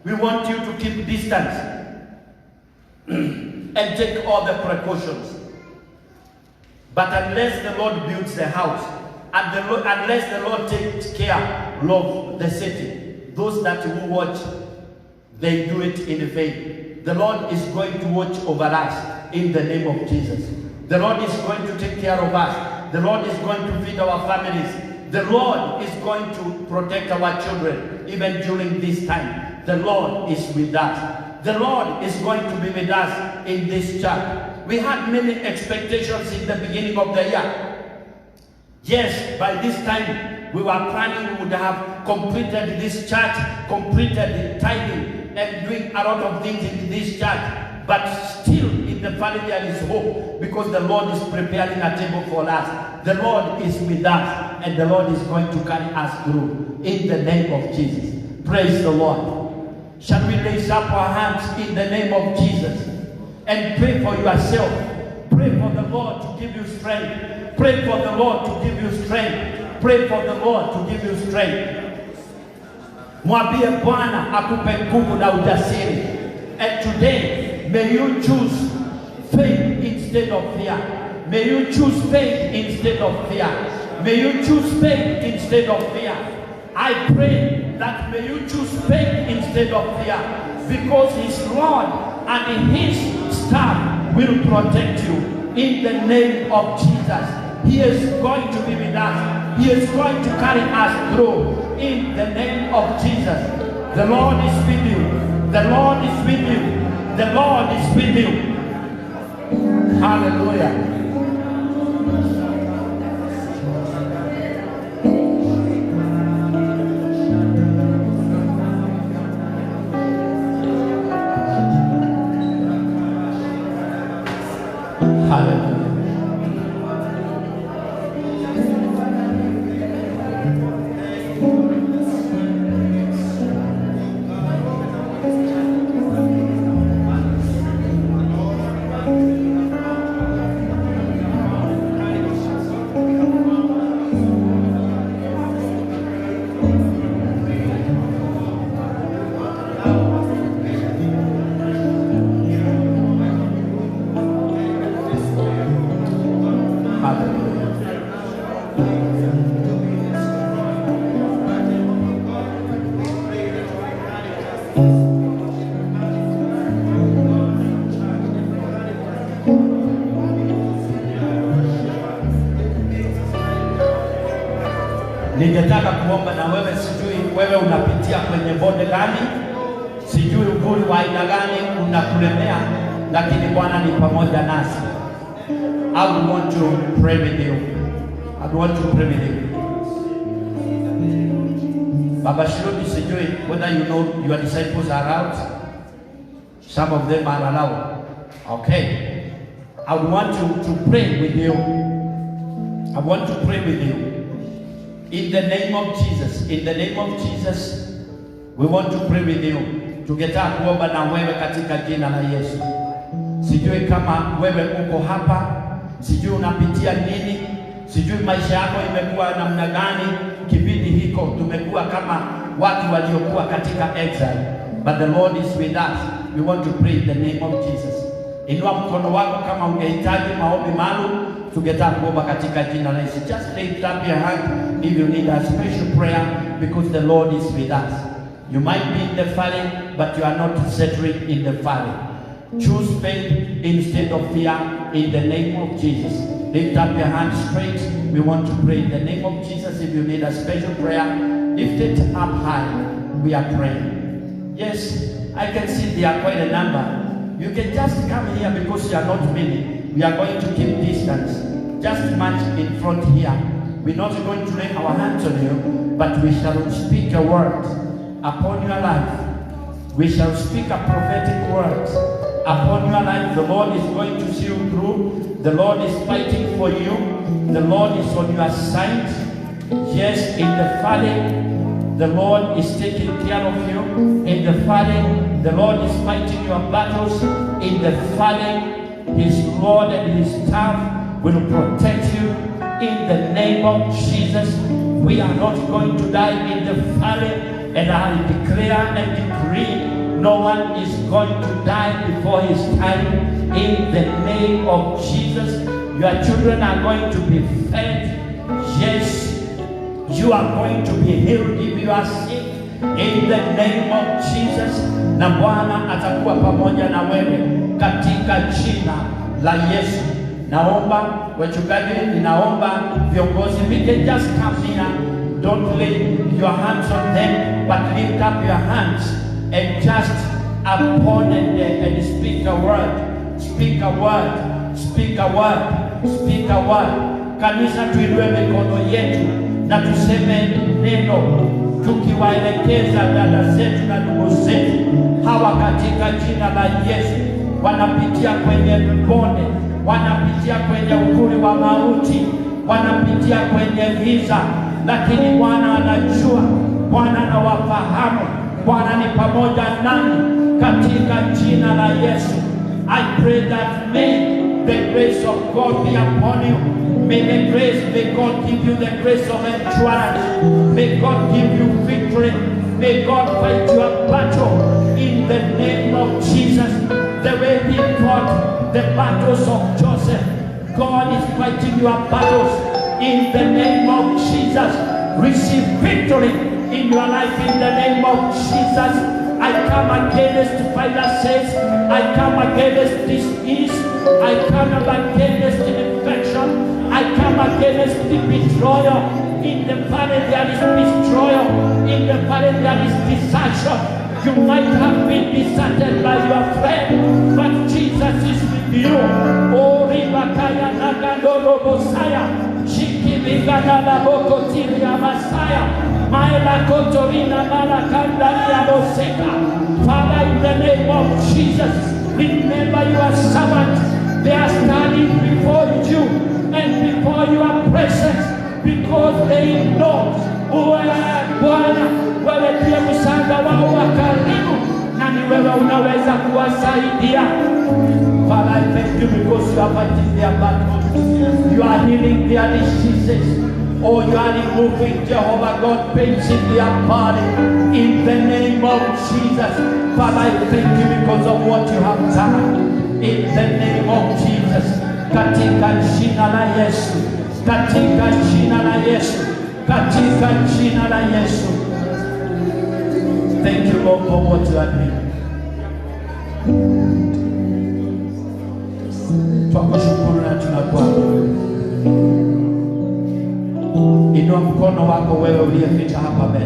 We want you to keep distance and take all the precautions. But unless the Lord builds the house, and unless the Lord takes care of the city, those that will watch, they do it in vain. The Lord is going to watch over us in the name of Jesus. The Lord is going to take care of us. The Lord is going to feed our families. The Lord is going to protect our children even during this time. The Lord is with us. The Lord is going to be with us in this church. We had many expectations in the beginning of the year. Yes, by this time we were planning we would have completed this church, completed the tithing and doing a lot of things in this church. But still in the valley there is hope, because the Lord is preparing a table for us. The Lord is with us, and the Lord is going to carry us through in the name of Jesus. Praise the Lord. Shall we raise up our hands in the name of Jesus and pray for yourself? Pray for the Lord to give you strength. Pray for the Lord to give you strength. Pray for the Lord to give you strength. Mwambie Bwana akupe nguvu na ujasiri. And today, may you choose faith instead of fear. May you choose faith instead of fear. May you choose faith instead of fear. I pray that may you choose faith instead of fear, because his rod and his staff will protect you in the name of Jesus. He is going to be with us. He is going to carry us through in the name of Jesus. The Lord is with you. The Lord is with you. The Lord is with you. Hallelujah. Hallelujah. Ningetaka kuomba na wewe, sijui wewe unapitia kwenye bonde gani, sijui uguri wa aina gani unakulemea, lakini Bwana ni pamoja nasi. I want to pray with you. I want to pray with you. Baba Shirodi, sijui whether you know your disciples are out. Some of them are allowed. Okay. I want you to pray with you. I want to pray with you. In the name of Jesus. In the name of Jesus, we want to pray with you. Tungetaka kuomba na wewe katika jina la Yesu. Sijui kama wewe uko hapa, sijui unapitia nini, sijui maisha yako imekuwa namna gani. Kipindi hiko tumekuwa kama watu waliokuwa katika exile, but the Lord is with us. We want to pray in the name of Jesus. Inua mkono wako kama ungehitaji maombi maalum, tungetaka kuomba katika jina la Yesu. Just lift up your hand if you need a special prayer, because the Lord is with us. You might be in the valley, but you are not settling in the valley. Choose faith instead of fear in the name of Jesus. Lift up your hands straight. We want to pray in the name of Jesus. If you need a special prayer, lift it up high. We are praying. Yes, I can see there are quite a number. You can just come here because you are not many. We are going to keep distance. Just march in front here. We're not going to lay our hands on you, but we shall speak a word upon your life. We shall speak a prophetic word upon your life. The Lord is going to see you through. The Lord is fighting for you. The Lord is on your side. Yes, in the valley, the Lord is taking care of you. In the valley, the Lord is fighting your battles. In the valley, His rod and His staff will protect you. In the name of Jesus, we are not going to die in the valley. And I declare and decree, no one is going to die before his time. In the name of Jesus, your children are going to be fed. Yes, you are going to be healed if you are sick. In the name of Jesus, na Bwana atakuwa pamoja na wewe katika jina la Yesu. Naomba wachungaji, ninaomba viongozi, we can just come here. Don't lay your hands on them, but lift up your hands and just upon and speak a word. Speak a word. Speak a word. Speak a word. Kanisa, tuinue mikono yetu na tuseme neno, tukiwaelekeza dada zetu na ndugu zetu hawa katika jina la Yesu. Wanapitia kwenye bonde, wanapitia kwenye uvuli wa mauti, wanapitia kwenye giza, lakini Bwana anajua, Bwana anawafahamu. Bwana ni pamoja nani katika jina la Yesu. I pray that may the grace of God be upon you. May God give you the grace of endurance. May God give you victory. May God fight your battle in the name of Jesus. The way He fought the battles of Joseph, God is fighting your battles in the name of Jesus. Receive victory in your life in the name of Jesus. I come against viruses. I come against disease. I come against infection. I come against the betrayal. In the valley there is betrayal. In the valley there is desertion. You might have been deserted by your friend, but Jesus is with you. Oh, Ribakaya Nagandoro Bosaya, Shikibigana Laboko Tiria Masaya, Maela Kotorina Malakandaria Boseka. Father, in the name of Jesus, remember your servant. They are standing before you and before your presence because they know Bwana, wewe ndiye msaada wao wa karibu na ni wewe unaweza kuwasaidia. Father, I thank you because you are fighting their battles. You are healing their diseases. Oh, you are removing, Jehovah God, pains in their body. In the name of Jesus. Father, I thank you because of what you have done. In the name of Jesus. Katika jina la Yesu. Katika jina la Yesu. Katika jina la Yesu. Thank you, Lord, for what you are doing. Tunakushukuru na tunakuabudu. Inua mkono wako wewe uliyefika hapa mbele.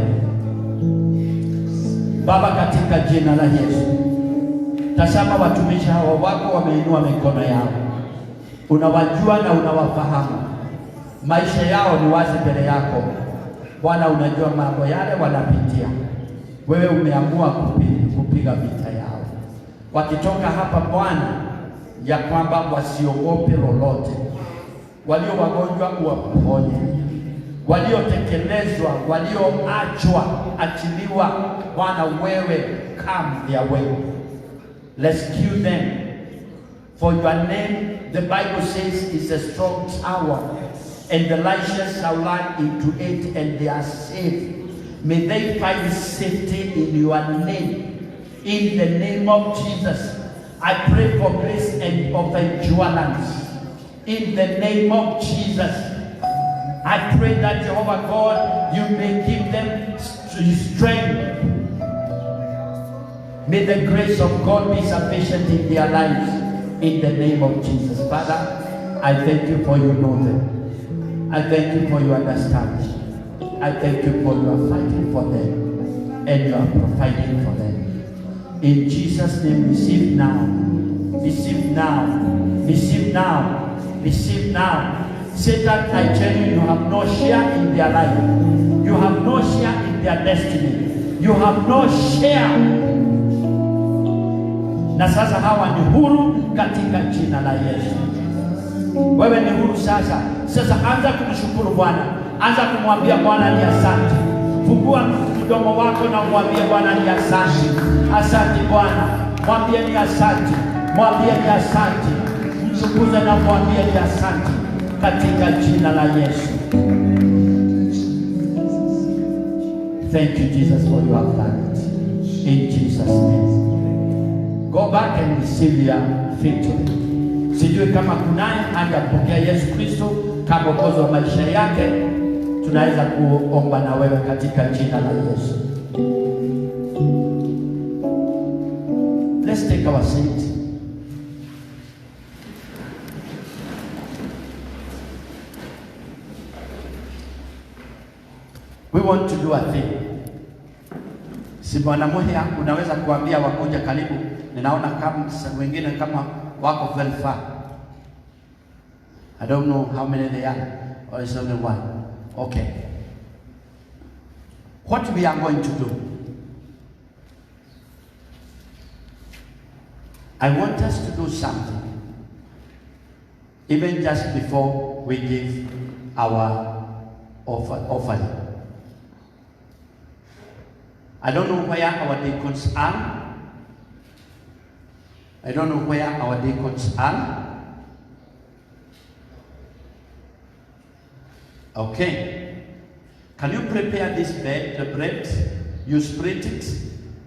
Baba, katika jina la Yesu, tazama watumishi hawa wako wameinua mikono yao. Unawajua na unawafahamu. maisha yao ni wazi mbele yako. Bwana, unajua mambo yale wanapitia. Wewe umeamua kupiga vita yao. Wakitoka hapa Bwana, ya kwamba wasiogope lolote. Walio wagonjwa uwaponye, waliotekelezwa, walioachwa, achiliwa. Bwana, wewe come their way, rescue them. For your name, the Bible says, is a strong tower, and the righteous shall run into it, and they are safe. May they find safety in your name. In the name of Jesus, I pray for grace and of endurance. In the name of Jesus, I pray that Jehovah God, you may give them strength. May the grace of God be sufficient in their lives. In the name of Jesus. Father, I thank you for you know them. I thank you for your understanding. I thank you for your fighting for them and you are providing for them. In Jesus' name, receive now. Receive now. Receive now. Receive now. Satan, I tell you, you have no share in their life. You have no share in their destiny. You have no share. Na sasa hawa ni huru katika jina la Yesu. Wewe ni huru sasa. Sasa anza kumshukuru Bwana. Anza kumwambia Bwana ni asante. Fungua mdomo wako na mwambie Bwana ni asante. Asante Bwana. Mwambie ni asante. Mwambie ni asante. Mtukuze na mwambie ni asante katika jina la Yesu. Thank you Jesus for you have done it. In Jesus name. Go back and receive your victory. Sijui kama kunaye hajapokea Yesu Kristo kama mwokozi wa maisha yake, tunaweza kuomba na wewe katika jina la Yesu. Let's take our seat. We want to do a thing. Si Bwana Muhia, unaweza kuambia wakuja karibu. Ninaona kama wengine kama wako very far. I don't know how many they are, or it's only one. Okay. What we are going to do, I want us to do something, even just before we give our offering. I don't know where our deacons are. I don't know where our deacons are. Okay. Can you prepare this bread? The bread, you split it.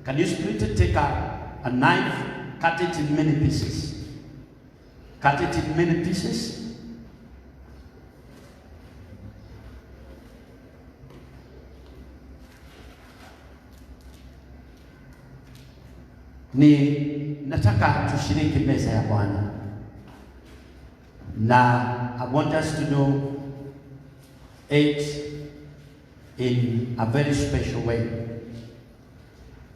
Can you split it? Take a knife, cut it in many pieces. Cut it in many pieces. Nataka tushiriki meza ya Bwana. Na I want us to do it in a very special way.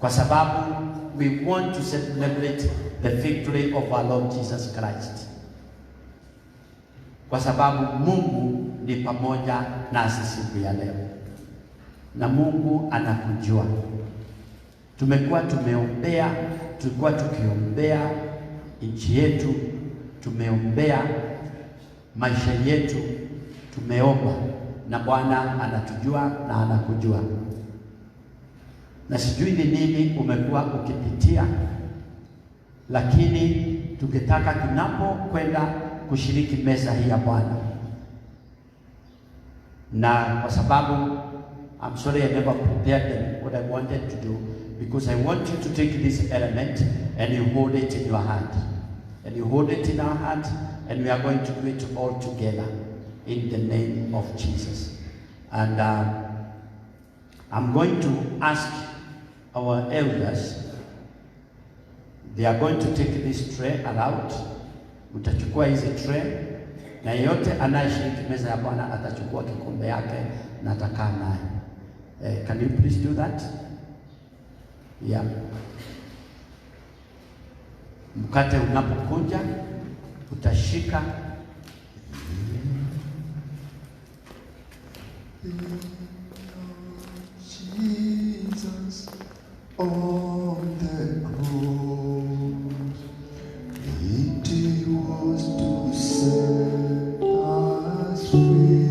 Kwa sababu we want to celebrate the victory of our Lord Jesus Christ. Kwa sababu Mungu ni pamoja nasi siku ya leo. Na Mungu anakujua. Tulikuwa tukiombea nchi yetu, tumeombea maisha yetu, tumeomba na Bwana anatujua na anakujua. Na sijui ni nini umekuwa ukipitia, lakini tukitaka tunapokwenda kushiriki meza hii ya Bwana, na kwa sababu I'm sorry I never prepared what I wanted to do, because I want you to take this element and you hold it in your hand. And you hold it in our hand, and we are going to do it all together in the name of Jesus. And I'm going to ask our elders, they are going to take this tray around. Utachukua hizi tray, na yeyote anayeshiriki meza ya Bwana atachukua kikombe yake na atakaa naye. Can you please do that? Yeah. Mkate unapokuja utashika Jesus on the cross, it was to set us free.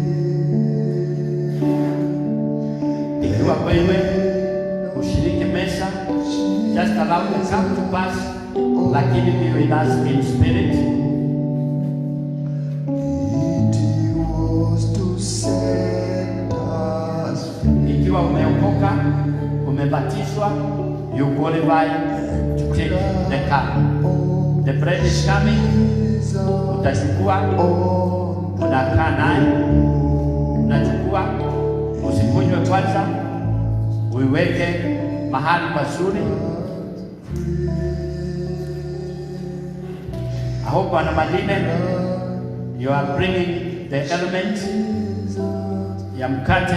Ikiwa wewe ushiriki mesa, just allow the cup to pass, lakini be with us in spirit. It was to set us free. Ikiwa umeokoka, umebatizwa, you qualify to take the cup. The bread is coming, utachukua, unakaa naye, unachukua, usikunywe kwanza, uiweke mahali pazuri. I hope Bwana Madine, you are bringing the element ya mkate.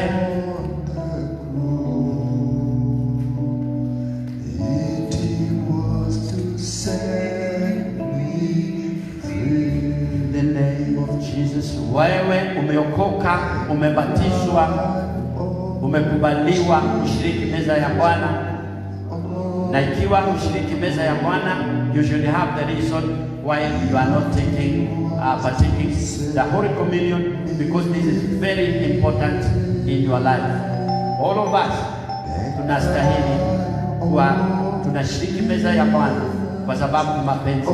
In the name of Jesus. Wewe umeokoka, umebatizwa, umekubaliwa kushiriki meza ya Bwana. Na ikiwa ushiriki meza ya Bwana, you should have the reason why you are not partaking the Holy Communion, because this is very important in your life. All of us tunastahili kuwa tunashiriki meza ya Bwana kwa sababu ni mapenzi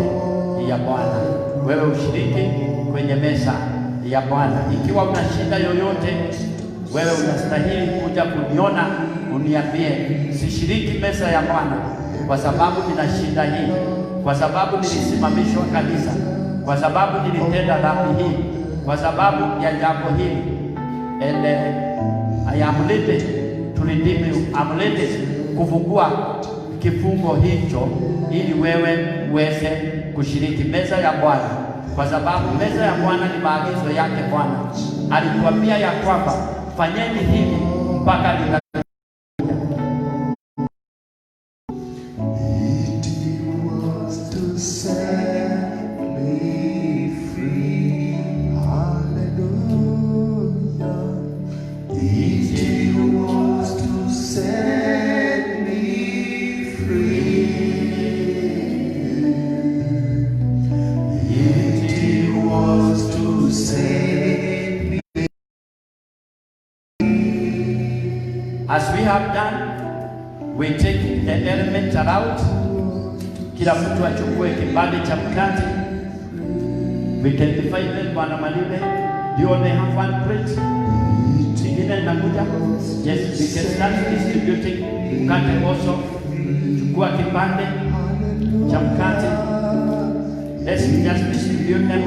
ya Bwana. Wewe ushiriki kwenye meza ya Bwana. Ikiwa una shida yoyote, wewe unastahili kuja kuniona, uniambie, sishiriki meza ya Bwana kwa sababu nina shida hii, kwa sababu nilisimamishwa kanisa, kwa sababu nilitenda dhambi hii, kwa sababu ya jambo hili. And I am ready to redeem you. I'm ready kufungua kifungo hicho ili wewe uweze kushiriki meza ya Bwana, kwa sababu meza ya Bwana ni maagizo yake. Bwana alituambia ya kwamba fanyeni hivi mpaka as we have done, we take the element around. Kila mtu achukue kipande cha mkate. We can divide them. Bwana Malile, you only have one plate. Ingine inakuja. Yes, we can start distributing mkate also. Chukua kipande cha mkate. Let's just distribute them.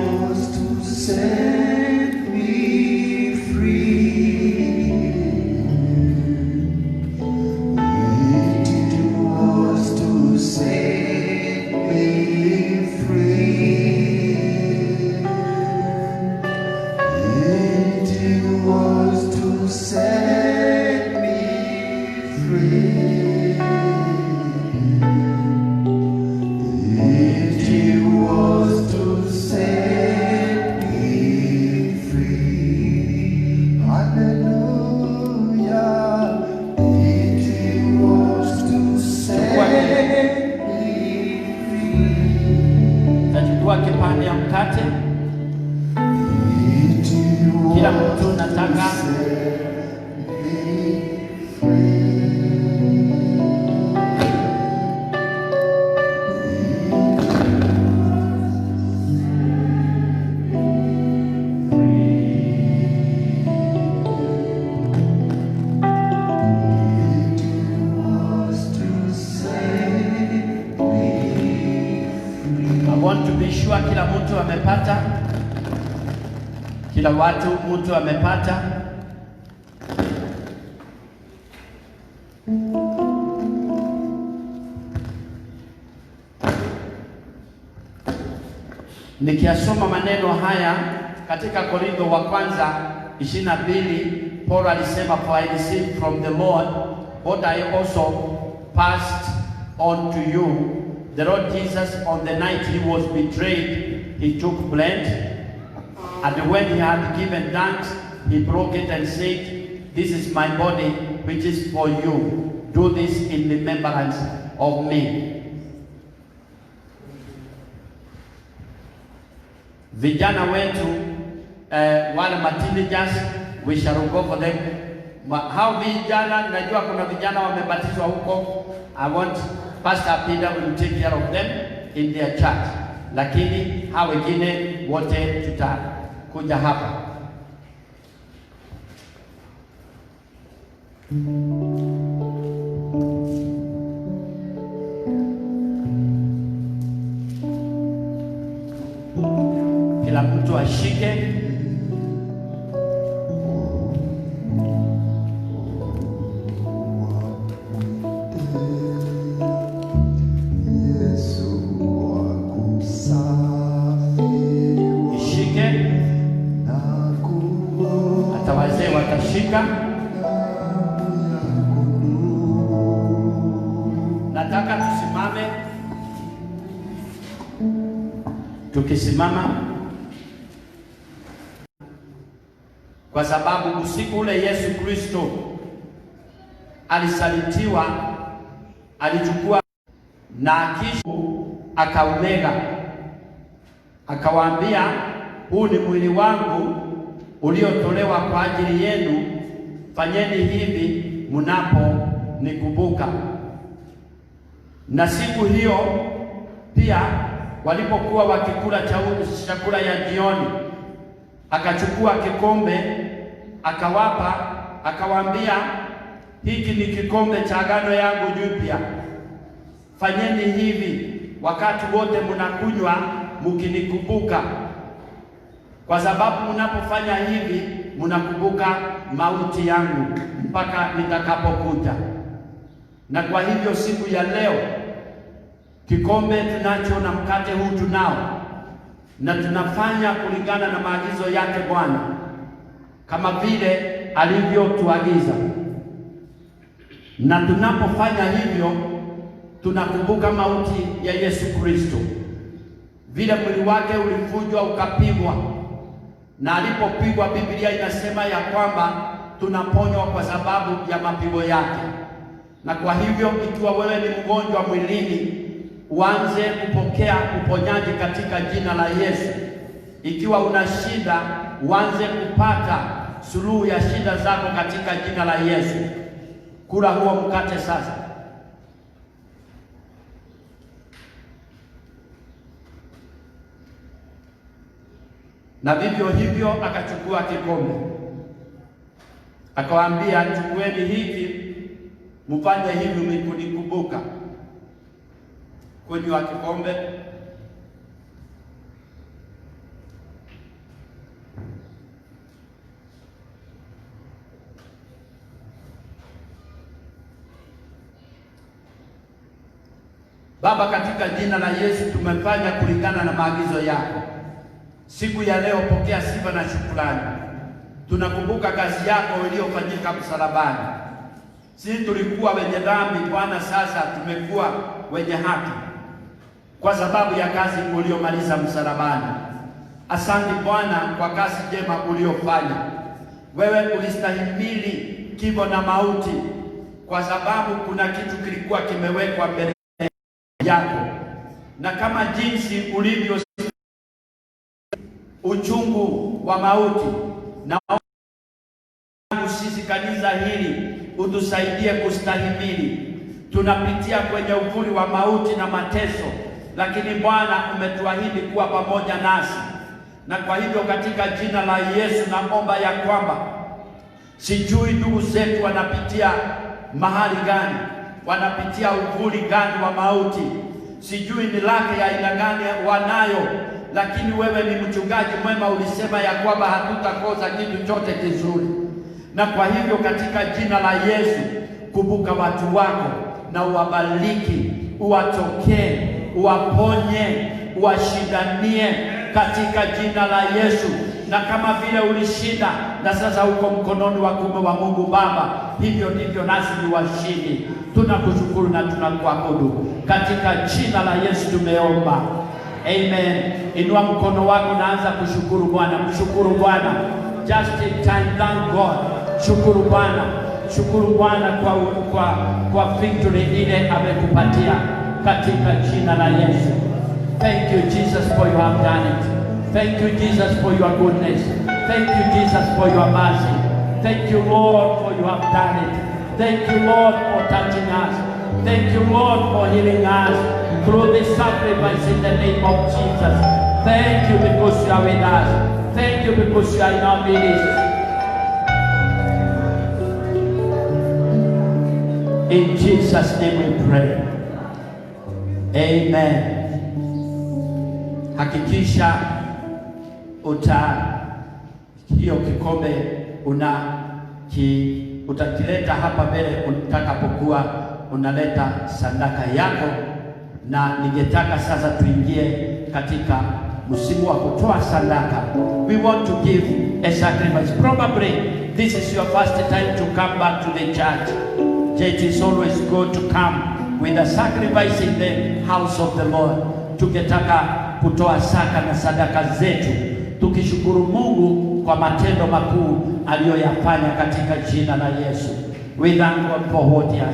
Kipande ya mkate, kila mtu nataka kila mtu amepata, kila mtu amepata. Nikiasoma maneno haya katika Korintho wa kwanza 22, Paul alisema, for I received from the Lord what I also passed on to you. The Lord Jesus, on the night he was betrayed, he took bread, and when he had given thanks, he broke it and said, this is my body which is for you. Do this in remembrance of me. Vijana wetu, wale teenagers, we shall go for them. Hao vijana, najua kuna vijana wamebatizwa huko. I want Pastor Peter will take care of them in their church. Lakini hao wengine wote tutakuja hapa. Kila mtu ashike. Nataka tusimame. Tukisimama, kwa sababu usiku ule Yesu Kristo alisalitiwa, alichukua na kisha akaumega, akawaambia, huu ni mwili wangu uliotolewa kwa ajili yenu, fanyeni hivi mnaponikumbuka. Na siku hiyo pia walipokuwa wakikula chakula ya jioni, akachukua kikombe, akawapa, akawaambia, hiki ni kikombe cha agano yangu jipya. Fanyeni hivi wakati wote mnakunywa mkinikumbuka. Kwa sababu mnapofanya hivi mnakumbuka mauti yangu mpaka nitakapokuja. Na kwa hivyo siku ya leo kikombe tunacho na mkate huu tunao, na tunafanya kulingana na maagizo yake Bwana kama vile alivyotuagiza. Na tunapofanya hivyo tunakumbuka mauti ya Yesu Kristo, vile mwili wake ulivunjwa ukapigwa, na alipopigwa Biblia inasema ya kwamba tunaponywa kwa sababu ya mapigo yake. Na kwa hivyo ikiwa wewe ni mgonjwa mwilini, uanze kupokea uponyaji katika jina la Yesu. Ikiwa una shida, uanze kupata suluhu ya shida zako katika jina la Yesu. Kula huo mkate sasa. Na vivyo hivyo akachukua kikombe, akawaambia, chukueni hiki mfanye hivi mkinikumbuka. Kunywa kikombe. Baba, katika jina la Yesu tumefanya kulingana na maagizo yako. Siku ya leo pokea sifa na shukrani. Tunakumbuka kazi yako iliyofanyika msalabani. Sisi tulikuwa wenye dhambi Bwana, sasa tumekuwa wenye haki kwa sababu ya kazi uliyomaliza msalabani. Asante Bwana kwa kazi njema uliyofanya. Wewe ulistahimili kifo na mauti kwa sababu kuna kitu kilikuwa kimewekwa mbele yako, na kama jinsi ulivyo uchungu wa mauti, na sisi kanisa hili utusaidie kustahimili. Tunapitia kwenye uvuli wa mauti na mateso, lakini Bwana umetuahidi kuwa pamoja nasi. Na kwa hivyo katika jina la Yesu naomba ya kwamba, sijui ndugu zetu wanapitia mahali gani, wanapitia uvuli gani wa mauti, sijui ni lake ya aina gani wanayo, lakini wewe ni mchungaji mwema, ulisema ya kwamba hatutakosa kitu chote kizuri. Na kwa hivyo katika jina la Yesu, kumbuka watu wako na uwabariki, uwatokee, uwaponye, uwashindanie katika jina la Yesu. Na kama vile ulishinda na sasa uko mkononi wa kuume wa Mungu Baba, hivyo ndivyo nasi ni washindi. Tunakushukuru na tunakuabudu katika jina la Yesu tumeomba, amen. Inua mkono wako, naanza kushukuru Bwana. Mshukuru Bwana. Just take time, thank God. Shukuru Bwana, shukuru Bwana kwa victory ile amekupatia katika jina la Yesu. Thank you Jesus for you have done it. Thank you Jesus for your goodness. Thank you Jesus for your mercy. Thank you Lord for you have done it. Thank you Lord for touching us. Thank you Lord for healing us through this sacrifice in the name of Jesus. Thank you because you are with us. Thank you because you are in our midst. In Jesus' name we pray. Amen. Hakikisha hiyo kikombe utakileta hapa mbele utakapokuwa unaleta sadaka yako, na ningetaka sasa tuingie katika msimu wa kutoa sadaka. We want to give a sacrifice. Probably this is your first time to come back to the church. It is always good to come with a sacrifice in the house of the Lord. Tukitaka kutoa saka na sadaka zetu, tukishukuru Mungu kwa matendo makuu aliyoyafanya katika jina la Yesu. We thank God for what he has